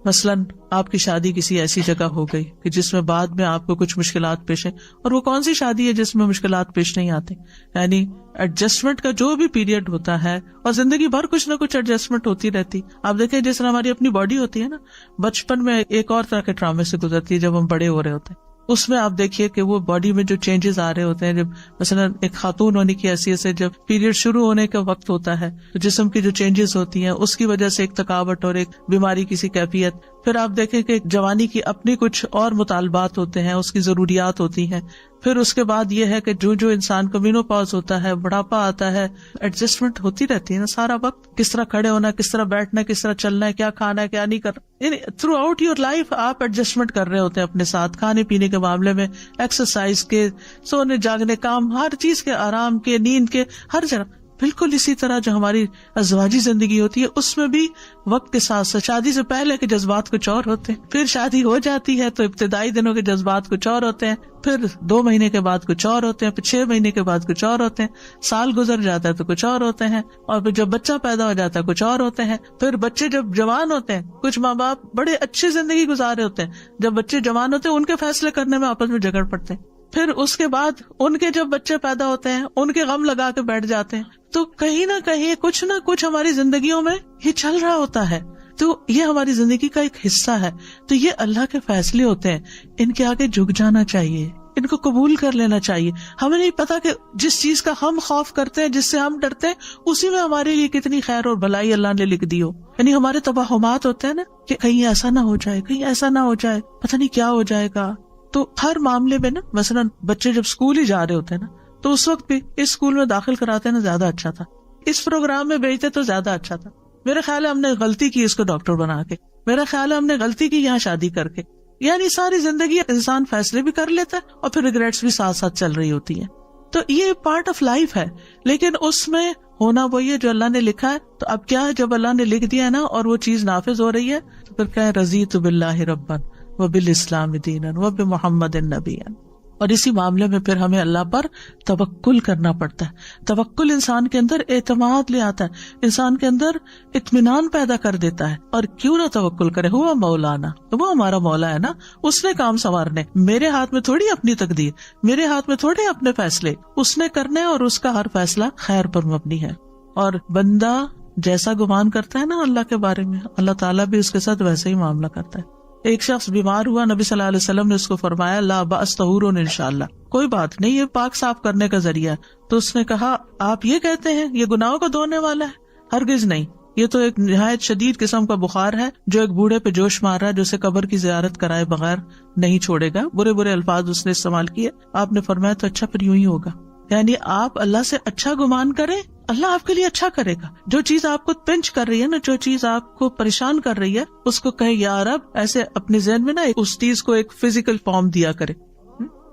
A: مثلاً آپ کی شادی کسی ایسی جگہ ہو گئی کہ جس میں بعد میں آپ کو کچھ مشکلات پیش ہیں، اور وہ کون سی شادی ہے جس میں مشکلات پیش نہیں آتے؟ یعنی ایڈجسٹمنٹ کا جو بھی پیریڈ ہوتا ہے، اور زندگی بھر کچھ نہ کچھ ایڈجسٹمنٹ ہوتی رہتی. آپ دیکھیں جس طرح ہماری اپنی باڈی ہوتی ہے نا، بچپن میں ایک اور طرح کے ٹرامے سے گزرتی ہے. جب ہم بڑے ہو رہے ہوتے ہیں اس میں آپ دیکھیے کہ وہ باڈی میں جو چینجز آ رہے ہوتے ہیں. جب مثلا ایک خاتون ہونے کی حیثیت سے جب پیریڈ شروع ہونے کا وقت ہوتا ہے تو جسم کی جو چینجز ہوتی ہیں اس کی وجہ سے ایک تھکاوٹ اور ایک بیماری کی کیفیت. پھر آپ دیکھیں کہ جوانی کی اپنی کچھ اور مطالبات ہوتے ہیں، اس کی ضروریات ہوتی ہیں. پھر اس کے بعد یہ ہے کہ جو انسان کو مینوپاز ہوتا ہے، بڑھاپا آتا ہے، ایڈجسٹمنٹ ہوتی رہتی ہے نا سارا وقت. کس طرح کھڑے ہونا، کس طرح بیٹھنا، کس طرح چلنا ہے، کیا کھانا ہے، کیا نہیں کرنا. یعنی تھرو آؤٹ یور لائف آپ ایڈجسٹمنٹ کر رہے ہوتے ہیں اپنے ساتھ، کھانے پینے کے معاملے میں، ایکسرسائز کے، سونے جاگنے، کام، ہر چیز کے، آرام کے، نیند کے، ہر جگہ. بالکل اسی طرح جو ہماری ازواجی زندگی ہوتی ہے اس میں بھی وقت کے ساتھ ساتھ شادی سے پہلے کے جذبات کچھ اور ہوتے ہیں، پھر شادی ہو جاتی ہے تو ابتدائی دنوں کے جذبات کچھ اور ہوتے ہیں، پھر 2 مہینے کے بعد کچھ اور ہوتے ہیں، پھر 6 مہینے کے بعد کچھ اور ہوتے ہیں، سال گزر جاتا ہے تو کچھ اور ہوتے ہیں، اور پھر جب بچہ پیدا ہو جاتا ہے کچھ اور ہوتے ہیں. پھر بچے جب جوان ہوتے ہیں، کچھ ماں باپ بڑے اچھی زندگی گزارے ہوتے ہیں، جب بچے جوان ہوتے ہیں ان کے فیصلے کرنے میں آپس میں جھگڑ پڑتے ہیں. پھر اس کے بعد ان کے جب بچے پیدا ہوتے ہیں ان کے غم لگا کے بیٹھ جاتے ہیں. تو کہیں نہ کہیں کچھ نہ کچھ ہماری زندگیوں میں یہ چل رہا ہوتا ہے. تو یہ ہماری زندگی کا ایک حصہ ہے. تو یہ اللہ کے فیصلے ہوتے ہیں، ان کے آگے جھک جانا چاہیے، ان کو قبول کر لینا چاہیے. ہمیں نہیں پتا کہ جس چیز کا ہم خوف کرتے ہیں، جس سے ہم ڈرتے ہیں، اسی میں ہمارے لیے کتنی خیر اور بھلائی اللہ نے لکھ دی ہو. یعنی ہمارے توہمات ہوتے ہیں نا کہ کہیں ایسا نہ ہو جائے، کہیں ایسا نہ ہو جائے، پتہ نہیں کیا ہو جائے گا. تو ہر معاملے میں نا، مثلا بچے جب اسکول ہی جا رہے ہوتے ہیں نا تو اس وقت بھی اس اسکول میں داخل کراتے نا زیادہ اچھا تھا، اس پروگرام میں بھیجتے تو زیادہ اچھا تھا، میرا خیال ہے ہم نے غلطی کی اس کو ڈاکٹر بنا کے، میرا خیال ہے ہم نے غلطی کی یہاں شادی کر کے. یعنی ساری زندگی انسان فیصلے بھی کر لیتا ہے اور پھر ریگریٹس بھی ساتھ ساتھ چل رہی ہوتی ہیں. تو یہ پارٹ آف لائف ہے، لیکن اس میں ہونا وہی ہے جو اللہ نے لکھا ہے. تو اب کیا ہے، جب اللہ نے لکھ دیا ہے نا اور وہ چیز نافذ ہو رہی ہے تو پھر کہیں رضیت باللہ ربا وبالاسلام دینا وبمحمد نبیا. اور اسی معاملے میں پھر ہمیں اللہ پر توکل کرنا پڑتا ہے. توکل انسان کے اندر اعتماد لے آتا ہے، انسان کے اندر اطمینان پیدا کر دیتا ہے. اور کیوں نہ توکل کرے، ہوا مولانا، وہ ہمارا مولا ہے نا، اس نے کام سنوارنے. میرے ہاتھ میں تھوڑی اپنی تقدیر، میرے ہاتھ میں تھوڑی اپنے فیصلے، اس نے کرنے اور اس کا ہر فیصلہ خیر پر مبنی ہے. اور بندہ جیسا گمان کرتا ہے نا اللہ کے بارے میں، اللہ تعالیٰ بھی اس کے ساتھ ویسے ہی معاملہ کرتا ہے. ایک شخص بیمار ہوا، نبی صلی اللہ علیہ وسلم نے اس کو فرمایا لا بأس طہور انشاءاللہ، کوئی بات نہیں، یہ پاک صاف کرنے کا ذریعہ ہے. تو اس نے کہا آپ یہ کہتے ہیں یہ گناہوں کو دھونے والا ہے؟ ہرگز نہیں، یہ تو ایک نہایت شدید قسم کا بخار ہے جو ایک بوڑھے پہ جوش مار رہا ہے، جو اسے قبر کی زیارت کرائے بغیر نہیں چھوڑے گا. برے برے الفاظ اس نے استعمال کیے. آپ نے فرمایا تو اچھا پھر یوں ہی ہوگا. یعنی آپ اللہ سے اچھا گمان کریں، اللہ آپ کے لیے اچھا کرے گا. جو چیز آپ کو پنچ کر رہی ہے نا، جو چیز آپ کو پریشان کر رہی ہے، اس کو کہے یا رب، ایسے اپنے ذہن میں نا اس چیز کو ایک فزیکل فارم دیا کرے،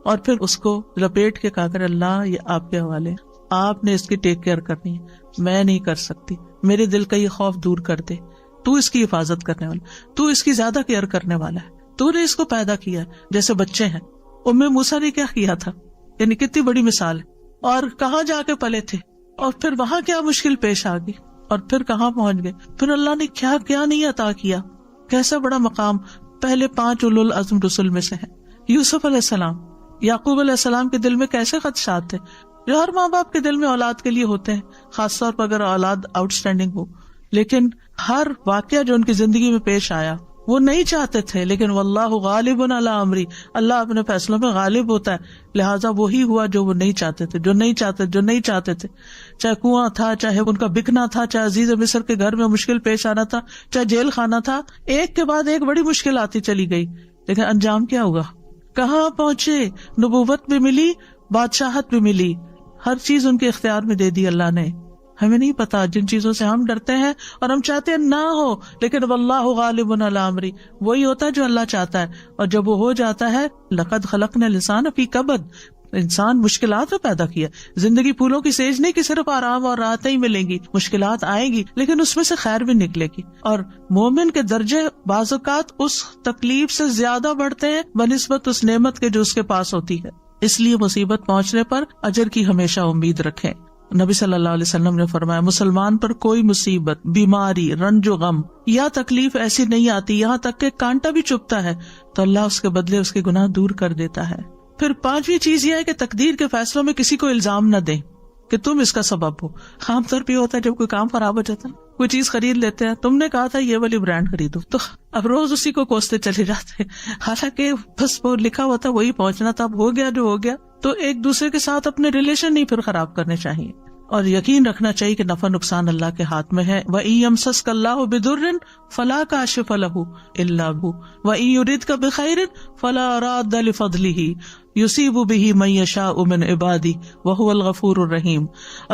A: اور پھر اس کو لپیٹ کے کہا کرے اللہ یہ آپ کے حوالے، آپ نے اس کی ٹیک کیئر کرنی ہے، میں نہیں کر سکتی، میرے دل کا یہ خوف دور کر دے، تو اس کی حفاظت کرنے والا، تو اس کی زیادہ کیئر کرنے والا ہے، تو نے اس کو پیدا کیا ہے. جیسے بچے ہیں، موسیٰ نے کیا کیا تھا، یعنی کتنی بڑی مثال ہے. اور کہاں جا کے پلے تھے، اور پھر وہاں کیا مشکل پیش آ گئی، اور پھر کہاں پہنچ گئے، پھر اللہ نے کیا کیا نہیں عطا کیا، کیسا بڑا مقام. پہلے 5 اولو العزم رسول میں سے ہیں. یوسف علیہ السلام، یعقوب علیہ السلام کے دل میں کیسے خدشات تھے، جو ہر ماں باپ کے دل میں اولاد کے لیے ہوتے ہیں، خاص طور پر اگر اولاد آؤٹ اسٹینڈنگ ہو. لیکن ہر واقعہ جو ان کی زندگی میں پیش آیا وہ نہیں چاہتے تھے، لیکن واللہ غالب علی امری، اللہ اپنے فیصلوں میں غالب ہوتا ہے. لہٰذا وہی ہوا جو وہ نہیں چاہتے تھے، جو نہیں چاہتے تھے. چاہے کنواں تھا، چاہے ان کا بکنا تھا، چاہے عزیز مصر کے گھر میں مشکل پیش آنا تھا، چاہے جیل خانہ تھا، ایک کے بعد ایک بڑی مشکل آتی چلی گئی. لیکن انجام کیا ہوا، کہاں پہنچے، نبوت بھی ملی، بادشاہت بھی ملی، ہر چیز ان کے اختیار میں دے دی اللہ نے. ہمیں نہیں پتا جن چیزوں سے ہم ڈرتے ہیں اور ہم چاہتے ہیں نہ ہو، لیکن واللہ غالب علی امری، وہی ہوتا ہے جو اللہ چاہتا ہے، اور جب وہ ہو جاتا ہے لقد خلقنا الانسان فی کبد، انسان مشکلات میں پیدا کیا. زندگی پھولوں کی سیج نہیں کہ صرف آرام اور راحتیں ہی ملیں گی، مشکلات آئیں گی لیکن اس میں سے خیر بھی نکلے گی. اور مومن کے درجے بعض اوقات اس تکلیف سے زیادہ بڑھتے ہیں بنسبت اس نعمت کے جو اس کے پاس ہوتی ہے. اس لیے مصیبت پہنچنے پر اجر کی ہمیشہ امید رکھیں. نبی صلی اللہ علیہ وسلم نے فرمایا مسلمان پر کوئی مصیبت، بیماری، رنج و غم یا تکلیف ایسی نہیں آتی یہاں تک کہ کانٹا بھی چبھتا ہے تو اللہ اس کے بدلے اس کے گناہ دور کر دیتا ہے. پھر پانچویں چیز یہ ہے کہ تقدیر کے فیصلوں میں کسی کو الزام نہ دیں کہ تم اس کا سبب ہو. عام طور پہ ہوتا ہے جب کوئی کام خراب ہو جاتا ہے، کوئی چیز خرید لیتے ہیں، تم نے کہا تھا یہ والی برانڈ خریدو، تو اب روز اسی کو کوستے چلے جاتے ہیں، حالانکہ بس وہ لکھا ہوا تھا وہی پہنچنا تھا، اب ہو گیا جو ہو گیا. تو ایک دوسرے کے ساتھ اپنے ریلیشن نہیں پھر خراب کرنے چاہیے، اور یقین رکھنا چاہیے کہ نفع نقصان اللہ کے ہاتھ میں ہے. وَإِن يَمْسَسْكَ اللَّهُ بِضُرٍّ فَلَا كَاشِفَ لَهُ إِلَّا هُوَ وَإِن يُرِدْكَ بِخَيْرٍ فَلَا رَادَّ لِفَضْلِهِ يُصِيبُ بِهِ مَن يَشَاءُ مِنْ عِبَادِهِ وَهُوَ الْغَفُورُ الرَّحِيمُ.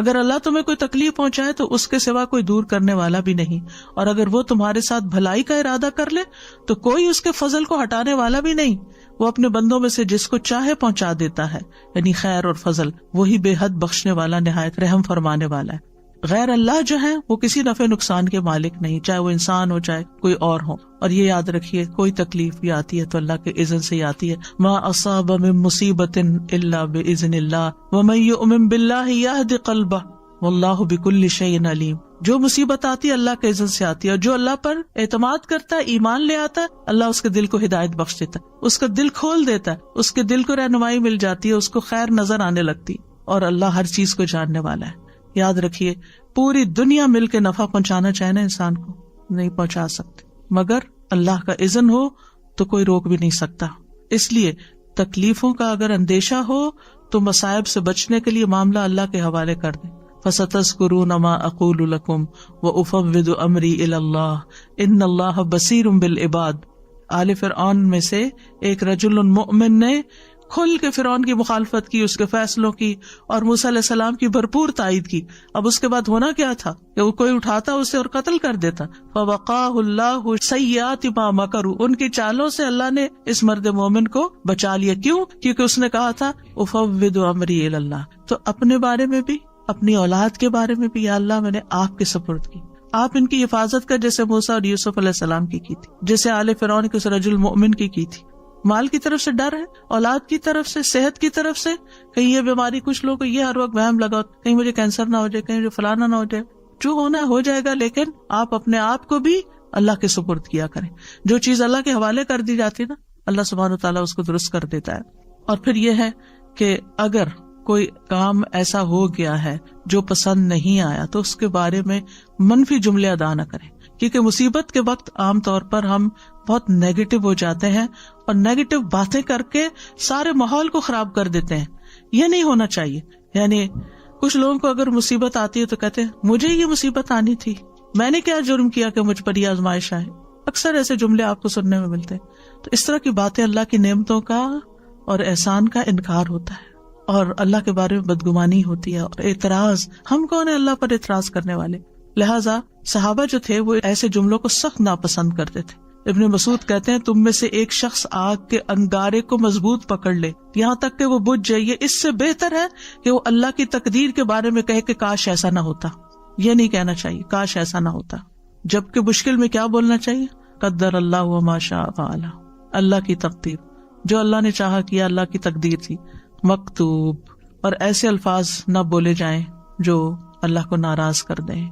A: اگر اللہ تمہیں کوئی تکلیف پہنچائے تو اس کے سوا کوئی دور کرنے والا بھی نہیں، اور اگر وہ تمہارے ساتھ بھلائی کا ارادہ کر لے تو کوئی اس کے فضل کو ہٹانے والا بھی نہیں. وہ اپنے بندوں میں سے جس کو چاہے پہنچا دیتا ہے، یعنی خیر اور فضل، وہی بے حد بخشنے والا، نہایت رحم فرمانے والا ہے. غیر اللہ جو ہے وہ کسی نفع نقصان کے مالک نہیں، چاہے وہ انسان ہو چاہے کوئی اور ہو. اور یہ یاد رکھیے کوئی تکلیف بھی آتی ہے تو اللہ کے اذن سے آتی ہے. ما اصاب من مصیبت الا باذن اللہ ومن یؤمن باللہ یہد قلبہ واللہ بکل شیء علیم. جو مصیبت آتی ہے اللہ کے اذن سے آتی ہے، اور جو اللہ پر اعتماد کرتا ہے، ایمان لے آتا ہے، اللہ اس کے دل کو ہدایت بخش دیتا ہے، اس کا دل کھول دیتا ہے، اس کے دل کو رہنمائی مل جاتی ہے، اس کو خیر نظر آنے لگتی، اور اللہ ہر چیز کو جاننے والا ہے. یاد رکھیے پوری دنیا مل کے نفع پہنچانا چاہے نا انسان کو نہیں پہنچا سکتے، مگر اللہ کا اذن ہو تو کوئی روک بھی نہیں سکتا. اس لیے تکلیفوں کا اگر اندیشہ ہو تو مصائب سے بچنے کے لیے معاملہ اللہ کے حوالے کر دیں. فَسَتَذْكُرُونَ مَا أَقُولُ لَكُمْ وَأُفَوِّضُ أَمْرِي إِلَى اللَّهِ إِنَّ اللَّهَ بَصِيرٌ بِالْعِبَادِ. آل فرعون میں سے ایک رجل مؤمن نے کھل کے فرعون کی مخالفت کی، اس کے فیصلوں کی، اور موسیٰ علیہ السلام کی بھرپور تائید کی. اب اس کے بعد ہونا کیا تھا کہ وہ کوئی اٹھاتا اسے اور قتل کر دیتا. فَوَقَاهُ اللَّهُ سَيِّئَاتِ مَا مَكَرُوا. ان کی چالوں سے اللہ نے اس مرد مومن کو بچا لیا. کیوں؟ کیونکہ اس نے کہا تھا اُفَوِّضُ أَمْرِي إِلَى اللَّهِ. تو اپنے بارے میں بھی، اپنی اولاد کے بارے میں بھی، یا اللہ میں نے آپ کے سپرد کی، آپ ان کی حفاظت کر، جیسے موسیٰ اور یوسف علیہ السلام کی تھی، جیسے آل فرعون کے اس رجل مؤمن کی تھی. مال کی طرف سے ڈر ہے، اولاد کی طرف سے، صحت کی طرف سے. کہیں یہ بیماری، کچھ لوگوں کو یہ ہر وقت وہم لگا کہیں مجھے کینسر نہ ہو جائے، کہیں مجھے فلانا نہ ہو جائے. جو ہونا ہے ہو جائے گا، لیکن آپ اپنے آپ کو بھی اللہ کے سپرد کیا کریں. جو چیز اللہ کے حوالے کر دی جاتی ہے نا، اللہ سبحانہ وتعالیٰ اس کو درست کر دیتا ہے. اور پھر یہ ہے کہ اگر کوئی کام ایسا ہو گیا ہے جو پسند نہیں آیا تو اس کے بارے میں منفی جملے ادا نہ کریں، کیونکہ مصیبت کے وقت عام طور پر ہم بہت نیگیٹو ہو جاتے ہیں اور نیگیٹو باتیں کر کے سارے ماحول کو خراب کر دیتے ہیں. یہ نہیں ہونا چاہیے. یعنی کچھ لوگوں کو اگر مصیبت آتی ہے تو کہتے ہیں مجھے یہ مصیبت آنی تھی، میں نے کیا جرم کیا کہ مجھ پر یہ آزمائش آئے. اکثر ایسے جملے آپ کو سننے میں ملتے ہیں. تو اس طرح کی باتیں اللہ کی نعمتوں کا اور احسان کا انکار ہوتا ہے، اور اللہ کے بارے میں بدگمانی ہوتی ہے اور اعتراض. ہم کون ہیں اللہ پر اعتراض کرنے والے؟ لہٰذا صحابہ جو تھے وہ ایسے جملوں کو سخت ناپسند کرتے تھے. ابن مسعود کہتے ہیں تم میں سے ایک شخص آگ کے انگارے کو مضبوط پکڑ لے یہاں تک کہ وہ بجھ جائے، یہ اس سے بہتر ہے کہ وہ اللہ کی تقدیر کے بارے میں کہے کہ کاش ایسا نہ ہوتا. یہ نہیں کہنا چاہیے کاش ایسا نہ ہوتا، جبکہ مشکل میں کیا بولنا چاہیے؟ قدر اللہ وما شاء فعل. اللہ کی تقدیر، جو اللہ نے چاہا کیا، اللہ کی تقدیر تھی. مکتوب. اور ایسے الفاظ نہ بولے جائیں جو اللہ کو ناراض کر دیں،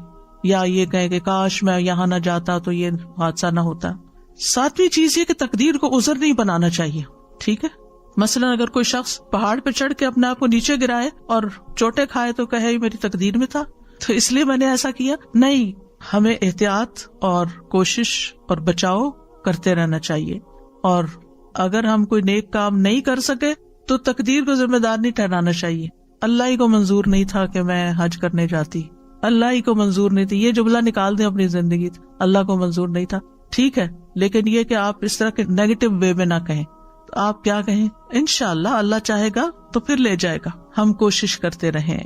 A: یا یہ کہے کہ کاش میں یہاں نہ جاتا تو یہ حادثہ نہ ہوتا. ساتویں چیز یہ کہ تقدیر کو عذر نہیں بنانا چاہیے. ٹھیک ہے، مثلا اگر کوئی شخص پہاڑ پہ چڑھ کے اپنے آپ کو نیچے گرائے اور چوٹے کھائے تو کہے میری تقدیر میں تھا تو اس لیے میں نے ایسا کیا. نہیں، ہمیں احتیاط اور کوشش اور بچاؤ کرتے رہنا چاہیے. اور اگر ہم کوئی نیک کام نہیں کر سکے تو تقدیر کو ذمہ دار نہیں ٹھہرانا چاہیے. اللہ ہی کو منظور نہیں تھا کہ میں حج کرنے جاتی، اللہ ہی کو منظور نہیں تھی، یہ جملہ نکال دیں اپنی زندگی، اللہ کو منظور نہیں تھا. ٹھیک ہے، لیکن یہ کہ آپ اس طرح کے نیگیٹو وے میں نہ کہیں. تو آپ کیا کہیں؟ انشاءاللہ اللہ چاہے گا تو پھر لے جائے گا. ہم کوشش کرتے رہیں.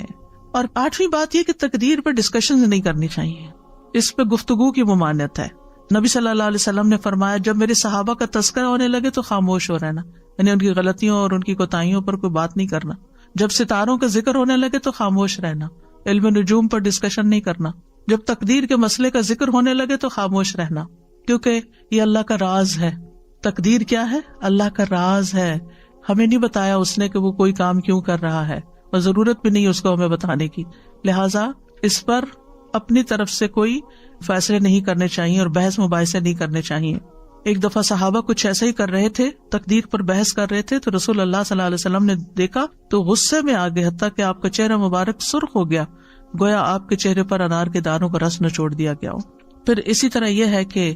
A: اور 8ویں بات یہ کہ تقدیر پر ڈسکشن نہیں کرنی چاہیے، اس پہ گفتگو کی ممانعت ہے۔ نبی صلی اللہ علیہ وسلم نے فرمایا جب میرے صحابہ کا تذکرہ ہونے لگے تو خاموش ہو رہنا، یعنی ان کی غلطیوں اور ان کی کوتاہیوں پر کوئی بات نہیں کرنا۔ جب ستاروں کا ذکر ہونے لگے تو خاموش رہنا، علم نجوم پر ڈسکشن نہیں کرنا۔ جب تقدیر کے مسئلے کا ذکر ہونے لگے تو خاموش رہنا، کیونکہ یہ اللہ کا راز ہے۔ تقدیر کیا ہے؟ اللہ کا راز ہے، ہمیں نہیں بتایا اس نے کہ وہ کوئی کام کیوں کر رہا ہے، اور ضرورت بھی نہیں اس کو ہمیں بتانے کی، لہٰذا اس پر اپنی طرف سے کوئی فیصلے نہیں کرنے چاہیے اور بحث مباحثے نہیں کرنے چاہیے۔ ایک دفعہ صحابہ کچھ ایسا ہی کر رہے تھے، تقدیر پر بحث کر رہے تھے، تو رسول اللہ صلی اللہ علیہ وسلم نے دیکھا تو غصے میں آ گئے، حتیٰ کہ آپ کا چہرہ مبارک سرخ ہو گیا، گویا آپ کے چہرے پر انار کے دانوں کا رس نچوڑ دیا گیا ہو۔ پھر اسی طرح یہ ہے کہ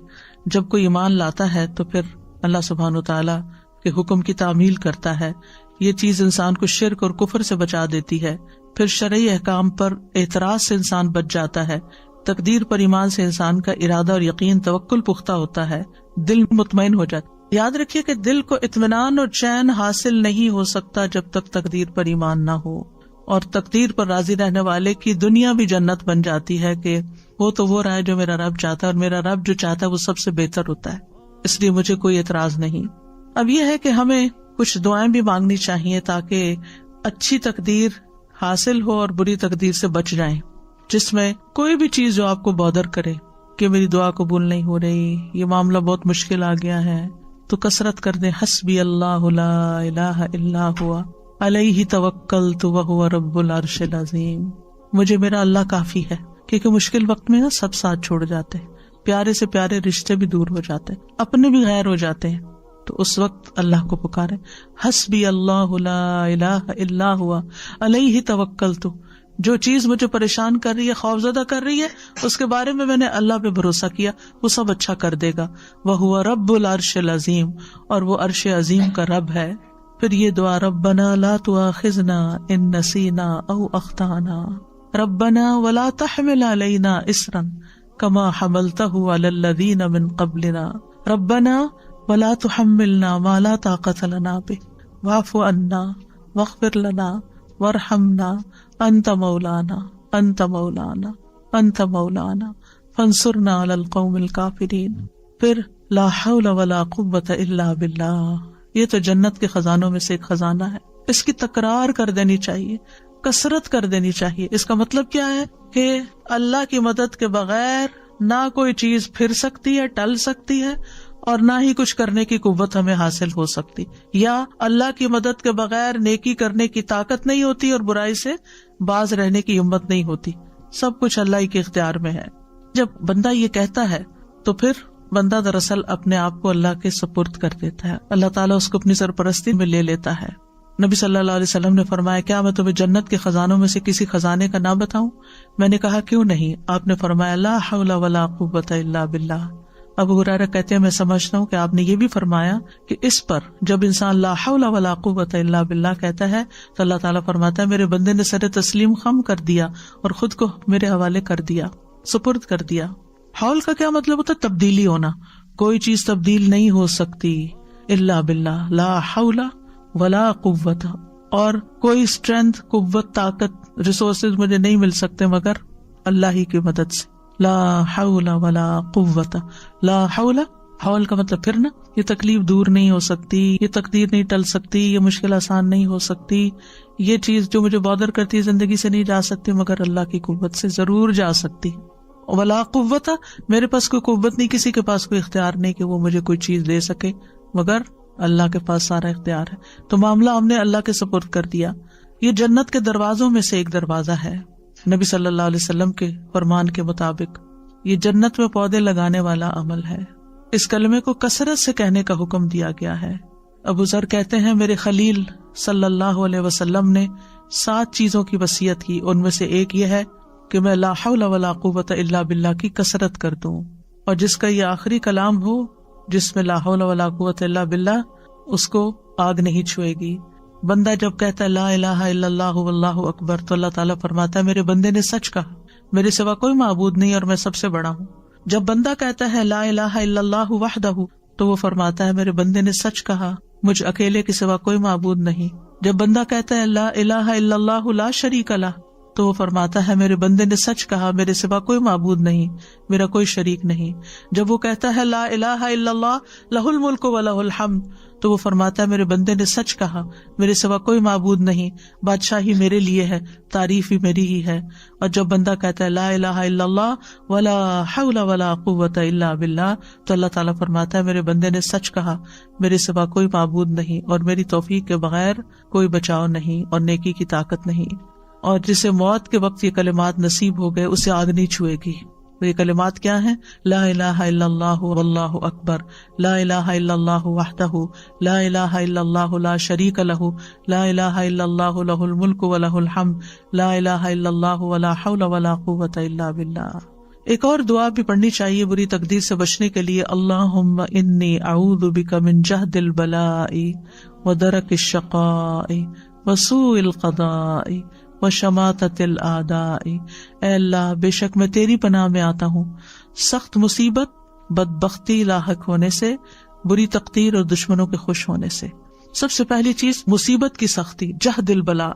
A: جب کوئی ایمان لاتا ہے تو پھر اللہ سبحانہ وتعالیٰ کے حکم کی تعمیل کرتا ہے، یہ چیز انسان کو شرک اور کفر سے بچا دیتی ہے۔ پھر شرعی احکام پر اعتراض سے انسان بچ جاتا ہے، تقدیر پر ایمان سے انسان کا ارادہ اور یقین توکل پختہ ہوتا ہے، دل مطمئن ہو جاتا ہے۔ یاد رکھیے کہ دل کو اطمینان اور چین حاصل نہیں ہو سکتا جب تک تقدیر پر ایمان نہ ہو، اور تقدیر پر راضی رہنے والے کی دنیا بھی جنت بن جاتی ہے کہ وہ تو وہ رہا ہے جو میرا رب چاہتا ہے، اور میرا رب جو چاہتا ہے وہ سب سے بہتر ہوتا ہے، اس لیے مجھے کوئی اعتراض نہیں۔ اب یہ ہے کہ ہمیں کچھ دعائیں بھی مانگنی چاہیے تاکہ اچھی تقدیر حاصل ہو اور بری تقدیر سے بچ جائیں، جس میں کوئی بھی چیز جو آپ کو بودر کرے کہ میری دعا قبول نہیں ہو رہی، یہ معاملہ بہت مشکل آ گیا ہے، تو کثرت کر دیں حسبی اللہ لا الہ الا ہوا علیہ توکلت وہو رب العرش العظیم، مجھے میرا اللہ کافی ہے، کیونکہ مشکل وقت میں نا سب ساتھ چھوڑ جاتے ہیں، پیارے سے پیارے رشتے بھی دور ہو جاتے ہیں، اپنے بھی غیر ہو جاتے ہیں، تو اس وقت اللہ کو پکارے، حسبی اللہ لا الہ الا ہوا علیہ توکلت، جو چیز مجھے پریشان کر رہی ہے، خوفزدہ کر رہی ہے، اس کے بارے میں نے اللہ پہ بھروسہ کیا، وہ سب اچھا کر دے گا، وہو رب العرش العظیم، اور وہ عرش عظیم کا رب ہے۔ پھر یہ دعا ربنا لا تؤاخذنا ان نسینا او اخطانا ربنا ولا تحمل علینا اصرا کما حملتہ علی الذین من قبلنا ربنا ولا تحملنا ما لا طاقت لنا به واعف عنا واغفر لنا وارحمنا انت مولانا انت مولانا انت مولانا فانصرنا علی القوم الکافرین۔ پھر لا حول ولا قوة الا باللہ، یہ تو جنت کے خزانوں میں سے ایک خزانہ ہے، اس کی تکرار کر دینی چاہیے، کثرت کر دینی چاہیے۔ اس کا مطلب کیا ہے کہ اللہ کی مدد کے بغیر نہ کوئی چیز پھر سکتی ہے، ٹل سکتی ہے، اور نہ ہی کچھ کرنے کی قوت ہمیں حاصل ہو سکتی، یا اللہ کی مدد کے بغیر نیکی کرنے کی طاقت نہیں ہوتی اور برائی سے باز رہنے کی ہمت نہیں ہوتی، سب کچھ اللہ ہی کے اختیار میں ہے۔ جب بندہ یہ کہتا ہے تو پھر بندہ دراصل اپنے آپ کو اللہ کے سپرد کر دیتا ہے، اللہ تعالیٰ اس کو اپنی سرپرستی میں لے لیتا ہے۔ نبی صلی اللہ علیہ وسلم نے فرمایا کیا میں تمہیں جنت کے خزانوں میں سے کسی خزانے کا نام بتاؤں؟ میں نے کہا کیوں نہیں؟ آپ نے فرمایا لا حول ولا قوة الا باللہ۔ ابو ہریرہ کہتے ہیں میں سمجھتا ہوں کہ آپ نے یہ بھی فرمایا کہ اس پر جب انسان لا حول ولا قوة الا باللہ کہتا ہے تو اللہ تعالیٰ فرماتا ہے میرے بندے نے سر تسلیم خم کر دیا اور خود کو میرے حوالے کر دیا، سپرد کر دیا۔ حول کا کیا مطلب ہوتا ہے؟ تبدیلی ہونا، کوئی چیز تبدیل نہیں ہو سکتی الا باللہ، لا حول ولا قوت، اور کوئی اسٹرینتھ، قوت، طاقت، ریسورسز مجھے نہیں مل سکتے مگر اللہ ہی کی مدد سے۔ لا حول ولا قوت، لا حول، حول کا مطلب پھرنا، یہ تکلیف دور نہیں ہو سکتی، یہ تقدیر نہیں ٹل سکتی، یہ مشکل آسان نہیں ہو سکتی، یہ چیز جو مجھے بادر کرتی ہے زندگی سے نہیں جا سکتی مگر اللہ کی قوت سے ضرور جا سکتی۔ ولا قوت، میرے پاس کوئی قوت نہیں، کسی کے پاس کوئی اختیار نہیں کہ وہ مجھے کوئی چیز دے سکے مگر اللہ کے پاس سارا اختیار ہے، تو معاملہ ہم نے اللہ کے سپرد کر دیا۔ یہ جنت کے دروازوں میں سے ایک دروازہ ہے، نبی صلی اللہ علیہ وسلم کے فرمان کے مطابق یہ جنت میں پودے لگانے والا عمل ہے۔ اس کلمے کو کثرت سے کہنے کا حکم دیا گیا ہے۔ ابو ذر کہتے ہیں میرے خلیل صلی اللہ علیہ وسلم نے 7 چیزوں کی وصیت کی، ان میں سے ایک یہ ہے کہ میں لا حول ولا قوت الا باللہ کی کثرت کر دوں، اور جس کا یہ آخری کلام ہو جس میں لا حول ولا قوت الا باللہ، اس کو آگ نہیں چھوئے گی۔ بندہ جب کہتا ہے لا الہ الا اللہ واللہ اکبر تو اللہ تعالیٰ فرماتا ہے میرے بندے نے سچ کہا، میرے سوا کوئی معبود نہیں اور میں سب سے بڑا ہوں۔ جب بندہ کہتا ہے لا الہ الا اللہ وحدہ تو وہ فرماتا ہے میرے بندے نے سچ کہا، مجھ اکیلے کے سوا کوئی معبود نہیں۔ جب بندہ کہتا ہے لا الہ الا اللہ لا شریک لہ تو وہ فرماتا ہے میرے بندے نے سچ کہا، میرے سوا کوئی معبود نہیں، میرا کوئی شریک نہیں۔ جب وہ کہتا ہے لا الہ الا اللہ لہ الملک و لہ الحمد، تو وہ فرماتا ہے میرے بندے نے سچ کہا، میرے سوا کوئی معبود نہیں، بادشاہی میرے لیے ہے، تعریف بھی میری ہی ہے۔ اور جب بندہ کہتا ہے لا الہ الا اللہ ولا حول ولا قوت الا باللہ، تو اللہ تعالیٰ فرماتا ہے میرے بندے نے سچ کہا، میرے سوا کوئی معبود نہیں اور میری توفیق کے بغیر کوئی بچاؤ نہیں اور نیکی کی طاقت نہیں۔ اور جسے موت کے وقت یہ کلمات نصیب ہو گئے اسے آگ نہیں چھوئے گی۔ یہ کلمات کیا ہیں؟ لا الہ الا اللہ واللہ اکبر، لا الہ الا اللہ وحدہ، لا الہ الا اللہ لا شریک لہ، لا الہ الا اللہ لہ الملک و لہ الحمد، لا الہ الا اللہ ولا حول ولا قوت الا باللہ۔ ایک اور دعا بھی پڑھنی چاہیے بری تقدیر سے بچنے کے لیے، اللہم انی اعوذ بک من جہد البلاء ودرک الشقاء وسوء القضاء وشماتۃ الاعداء۔ اے اللہ بے شک میں تیری پناہ میں آتا ہوں سخت مصیبت، بدبختی لاحق ہونے سے، بری تقدیر اور دشمنوں کے خوش ہونے سے۔ سب سے پہلی چیز مصیبت کی سختی، جہد البلاء،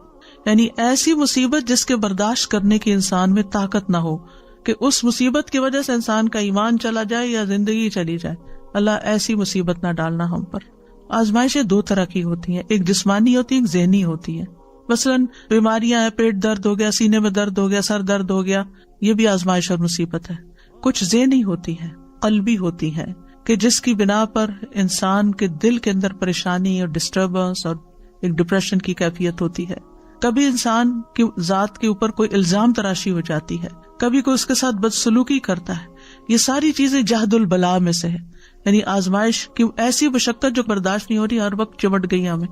A: یعنی ایسی مصیبت جس کے برداشت کرنے کی انسان میں طاقت نہ ہو، کہ اس مصیبت کی وجہ سے انسان کا ایمان چلا جائے یا زندگی چلی جائے۔ اللہ ایسی مصیبت نہ ڈالنا ہم پر۔ آزمائشیں دو طرح کی ہوتی ہیں، ایک جسمانی ہوتی ہے، ایک ذہنی ہوتی ہے۔ مثلاً بیماریاں ہیں، پیٹ درد ہو گیا، سینے میں درد ہو گیا، سر درد ہو گیا، یہ بھی آزمائش اور مصیبت ہے۔ کچھ ذہنی ہوتی ہے، قلبی ہوتی ہے، کہ جس کی بنا پر انسان کے دل کے اندر پریشانی اور ڈسٹربنس اور ایک ڈپریشن کی کیفیت ہوتی ہے۔ کبھی انسان کی ذات کے اوپر کوئی الزام تراشی ہو جاتی ہے، کبھی کوئی اس کے ساتھ بدسلوکی کرتا ہے۔ یہ ساری چیزیں جہد البلاء میں سے ہے، یعنی آزمائش کی ایسی مشقت جو برداشت نہیں ہو رہی، ہر وقت چمٹ گئی ہمیں۔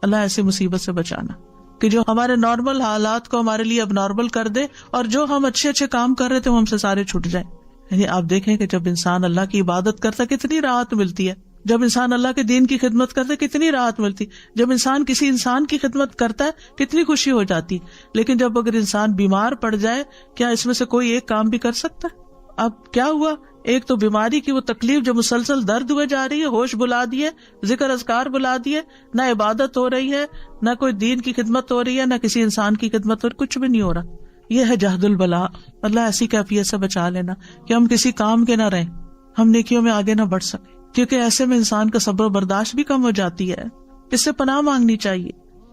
A: اللہ ایسی مصیبت سے بچانا کہ جو ہمارے نارمل حالات کو ہمارے لیے اب نارمل کر دے، اور جو ہم اچھے اچھے کام کر رہے تھے وہ ہم سے سارے چھٹ جائیں۔ یعنی آپ دیکھیں کہ جب انسان اللہ کی عبادت کرتا کتنی راحت ملتی ہے، جب انسان اللہ کے دین کی خدمت کرتا ہے کتنی راحت ملتی، جب انسان کسی انسان کی خدمت کرتا ہے کتنی خوشی ہو جاتی۔ لیکن جب اگر انسان بیمار پڑ جائے، کیا اس میں سے کوئی ایک کام بھی کر سکتا ہے؟ اب کیا ہوا، ایک تو بیماری کی وہ تکلیف جو مسلسل درد ہوئے جا رہی ہے، ہوش بلا دیے، ذکر اذکار بلا دیے، نہ عبادت ہو رہی ہے، نہ کوئی دین کی خدمت ہو رہی ہے، نہ کسی انسان کی خدمت ہو رہی، کچھ بھی نہیں ہو رہا۔ یہ ہے جہد البلاء۔ اللہ ایسی کیفیت سے بچا لینا کہ ہم کسی کام کے نہ رہیں، ہم نیکیوں میں آگے نہ بڑھ سکیں، کیونکہ ایسے میں انسان کا صبر و برداشت بھی کم ہو جاتی ہے۔ اس سے پناہ مانگنی چاہیے۔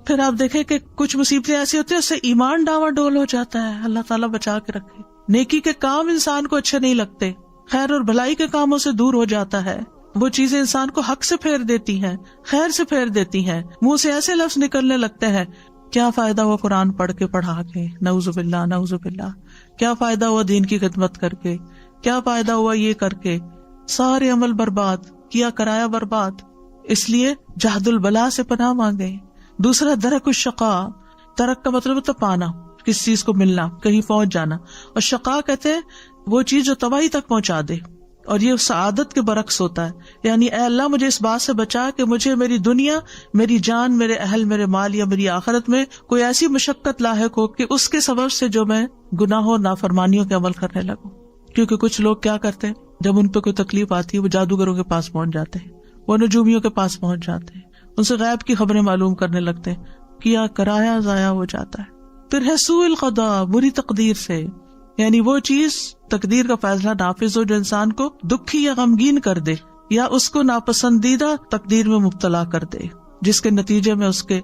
A: پھر آپ دیکھیں کہ کچھ مصیبتیں ایسی ہوتی ہیں اس سے ایمان ڈاواں ڈول ہو جاتا ہے، اللہ تعالیٰ بچا کے رکھے۔ نیکی کے کام انسان کو اچھے نہیں لگتے، خیر اور بھلائی کے کاموں سے دور ہو جاتا ہے، وہ چیزیں انسان کو حق سے پھیر دیتی ہیں، خیر سے پھیر دیتی ہیں، منہ سے ایسے لفظ نکلنے لگتے ہیں، کیا فائدہ ہوا قرآن پڑھ کے پڑھا کے، نعوذ باللہ نعوذ باللہ، کیا فائدہ ہوا دین کی خدمت کر کے، کیا فائدہ ہوا یہ کر کے، سارے عمل برباد کیا، کرایا برباد۔ اس لیے جہد البلاء سے پناہ مانگے۔ دوسرا درک الشقاء، درک کا مطلب ہوتا پانا، کسی چیز کو ملنا، کہیں پہنچ جانا، اور شقاء کہتے ہیں وہ چیز جو تباہی تک پہنچا دے، اور یہ سعادت کے برعکس ہوتا ہے۔ یعنی اے اللہ مجھے اس بات سے بچا کہ مجھے میری دنیا، میری جان، میرے اہل، میرے مال یا میری آخرت میں کوئی ایسی مشقت لاحق ہو کہ اس کے سبب سے جو میں گناہوں نافرمانیوں کے عمل کرنے لگوں۔ کیونکہ کچھ لوگ کیا کرتے ہیں، جب ان پہ کوئی تکلیف آتی ہے وہ جادوگروں کے پاس پہنچ جاتے ہیں، وہ نجومیوں کے پاس پہنچ جاتے ہیں، ان سے غیب کی خبریں معلوم کرنے لگتے ہیں، کیا کرایا ضائع ہو جاتا ہے۔ پھر ہے سوء القضاء، بری تقدیر سے، یعنی وہ چیز تقدیر کا فیصلہ نافذ ہو جو انسان کو دکھی یا غمگین کر دے، یا اس کو ناپسندیدہ تقدیر میں مبتلا کر دے، جس کے نتیجے میں اس کے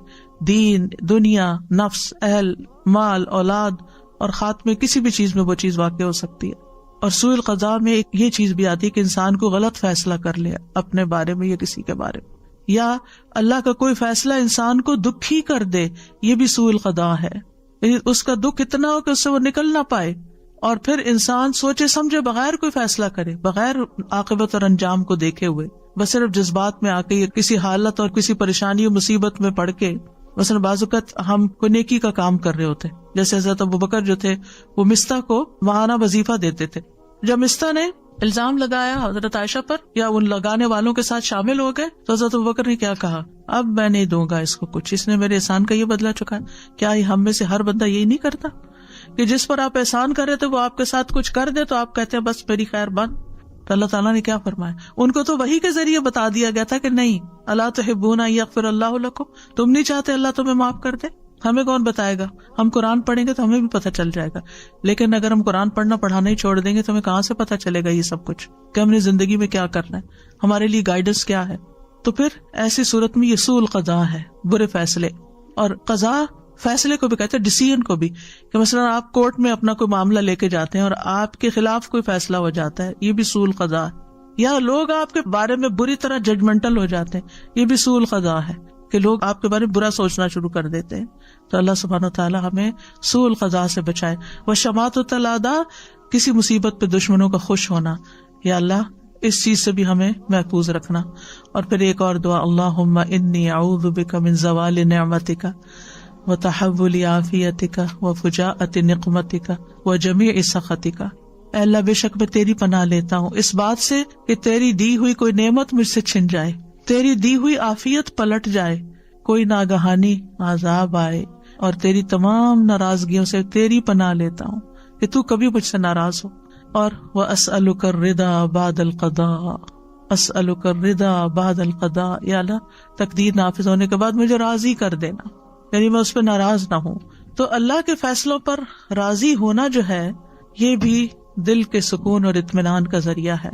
A: دین، دنیا، نفس، اہل، مال، اولاد اور خاتمے کسی بھی چیز میں وہ چیز واقع ہو سکتی ہے۔ اور سوء القضاء میں ایک یہ چیز بھی آتی ہے کہ انسان کو غلط فیصلہ کر لے اپنے بارے میں یا کسی کے بارے میں، یا اللہ کا کوئی فیصلہ انسان کو دکھی کر دے، یہ بھی سوء القضاء ہے۔ یعنی اس کا دکھ اتنا ہو کہ اس سے وہ نکل نہ پائے، اور پھر انسان سوچے سمجھے بغیر کوئی فیصلہ کرے، بغیر عاقبت اور انجام کو دیکھے ہوئے، بس صرف جذبات میں آ کے کسی حالت اور کسی پریشانی و مصیبت میں پڑ کے۔ مثلا بعض اوقات ہم کوئی نیکی کا کام کر رہے ہوتے، جیسے حضرت ابوبکر جو تھے وہ مستح کو ماہانہ وظیفہ دیتے تھے۔ جب مستح نے الزام لگایا حضرت عائشہ پر یا ان لگانے والوں کے ساتھ شامل ہو گئے تو حضرت ابوبکر نے کیا کہا، اب میں نہیں دوں گا اس کو کچھ، اس نے میرے احسان کا یہ بدلہ چکایا۔ کیا ہم میں سے ہر بندہ یہی نہیں کرتا کہ جس پر آپ احسان کر رہے تھے وہ آپ کے ساتھ کچھ کر دے تو آپ کہتے ہیں بس میری خیر بند؟ تو اللہ تعالیٰ نے کیا فرمایا، ان کو تو وحی کے ذریعے بتا دیا گیا تھا کہ نہیں، الا تحبون ان یغفر اللہ لکم، تم نہیں چاہتے اللہ تمہیں معاف کر دے، ہمیں کون بتائے گا؟ ہم قرآن پڑھیں گے تو ہمیں بھی پتہ چل جائے گا، لیکن اگر ہم قرآن پڑھنا ہی چھوڑ دیں گے تو ہمیں کہاں سے پتہ چلے گا یہ سب کچھ کہ ہم نے زندگی میں کیا کرنا ہے، ہمارے لیے گائیڈنس کیا ہے؟ تو پھر ایسی صورت میں یہ سوء القضاء ہے، برے فیصلے. اور قضاء فیصلے کو بھی کہتے ہیں، ڈیسیژن کو بھی، کہ مثلا آپ کورٹ میں اپنا کوئی معاملہ لے کے جاتے ہیں اور آپ کے خلاف کوئی فیصلہ ہو جاتا ہے، یہ بھی سوء القضاء ہے. یا لوگ آپ کے بارے میں بری طرح ججمنٹل ہو جاتے ہیں، یہ بھی سوء القضاء ہے کہ لوگ آپ کے بارے میں برا سوچنا شروع کر دیتے ہیں. تو اللہ سبحانہ وتعالی ہمیں سوء القضاء سے بچائے. وشماتۃ الاعداء، کسی مصیبت پہ دشمنوں کا خوش ہونا، یا اللہ اس چیز سے بھی ہمیں محفوظ رکھنا. اور پھر ایک اور دعا، اللہم انی اعوذ بک من زوال نعمتک وتحول عافیتک وفجاءۃ نقمتک وجمیع سخطک. اے اللہ بے شک میں تیری پناہ لیتا ہوں اس بات سے کہ تیری دی ہوئی کوئی نعمت مجھ سے چھن جائے، تیری دی ہوئی عافیت پلٹ جائے، کوئی ناگہانی عذاب آئے، اور تیری تمام ناراضگیوں سے تیری پناہ لیتا ہوں کہ تو کبھی مجھ سے ناراض ہو. اور وَأَسْأَلُكَ الرِّضَا بَعْدَ الْقَضَاءِ، أَسْأَلُكَ الرِّضَا بَعْدَ الْقَضَاءِ، یا اللہ تقدیر نافذ ہونے کے بعد مجھے راضی کر دینا، یعنی میں اس پہ ناراض نہ ہوں. تو اللہ کے فیصلوں پر راضی ہونا جو ہے یہ بھی دل کے سکون اور اطمینان کا ذریعہ ہے.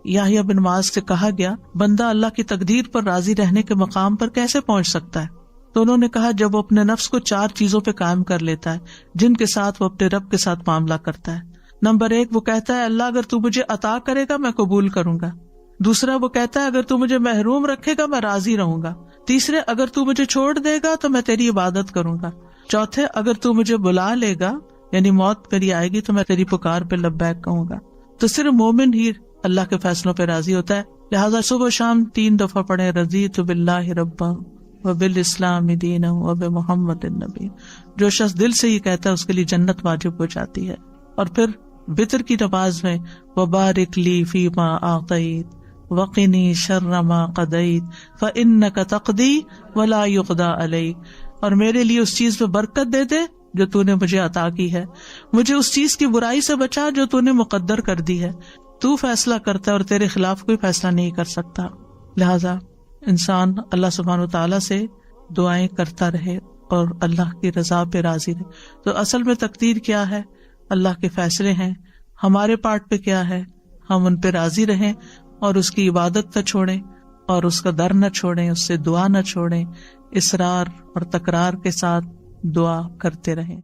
A: یحییٰ بن معاذ سے کہا گیا، بندہ اللہ کی تقدیر پر راضی رہنے کے مقام پر کیسے پہنچ سکتا ہے؟ تو انہوں نے کہا، جب وہ اپنے نفس کو 4 چیزوں پہ قائم کر لیتا ہے جن کے ساتھ وہ اپنے رب کے ساتھ معاملہ کرتا ہے. نمبر 1، وہ کہتا ہے اللہ اگر تو مجھے عطا کرے گا میں قبول کروں گا. دوسرا، وہ کہتا ہے اگر تو مجھے محروم رکھے گا میں راضی رہوں گا. تیسرے، اگر تو مجھے چھوڑ دے گا تو میں تیری عبادت کروں گا. چوتھے، اگر تو مجھے بلا لے گا یعنی موت میری آئے گی تو میں تیری پکار پہ لبیک کہوں گا. تو صرف مومن ہی اللہ کے فیصلوں پہ راضی ہوتا ہے. لہٰذا صبح و شام 3 دفعہ پڑھے، رضیت باللہ ربا وبالاسلام دینا وبمحمد النبی. جو شخص دل سے یہ کہتا ہے اس کے لیے جنت واجب ہو جاتی ہے. اور پھر وتر کی نماز میں وبارک لی فیما اعطیت وقنی شر ما قضیت فانک تقضی ولا یقضی علیک، اور میرے لیے اس چیز میں برکت دے دے جو تو نے مجھے عطا کی ہے، مجھے اس چیز کی برائی سے بچا جو تو نے مقدر کر دی ہے. تو فیصلہ کرتا ہے اور تیرے خلاف کوئی فیصلہ نہیں کر سکتا. لہذا انسان اللہ سبحانہ وتعالیٰ سے دعائیں کرتا رہے اور اللہ کی رضا پہ راضی رہے. تو اصل میں تقدیر کیا ہے؟ اللہ کے فیصلے ہیں. ہمارے پارٹ پہ کیا ہے؟ ہم ان پہ راضی رہیں اور اس کی عبادت نہ چھوڑیں اور اس کا در نہ چھوڑیں، اس سے دعا نہ چھوڑیں، اصرار اور تکرار کے ساتھ دعا کرتے رہیں.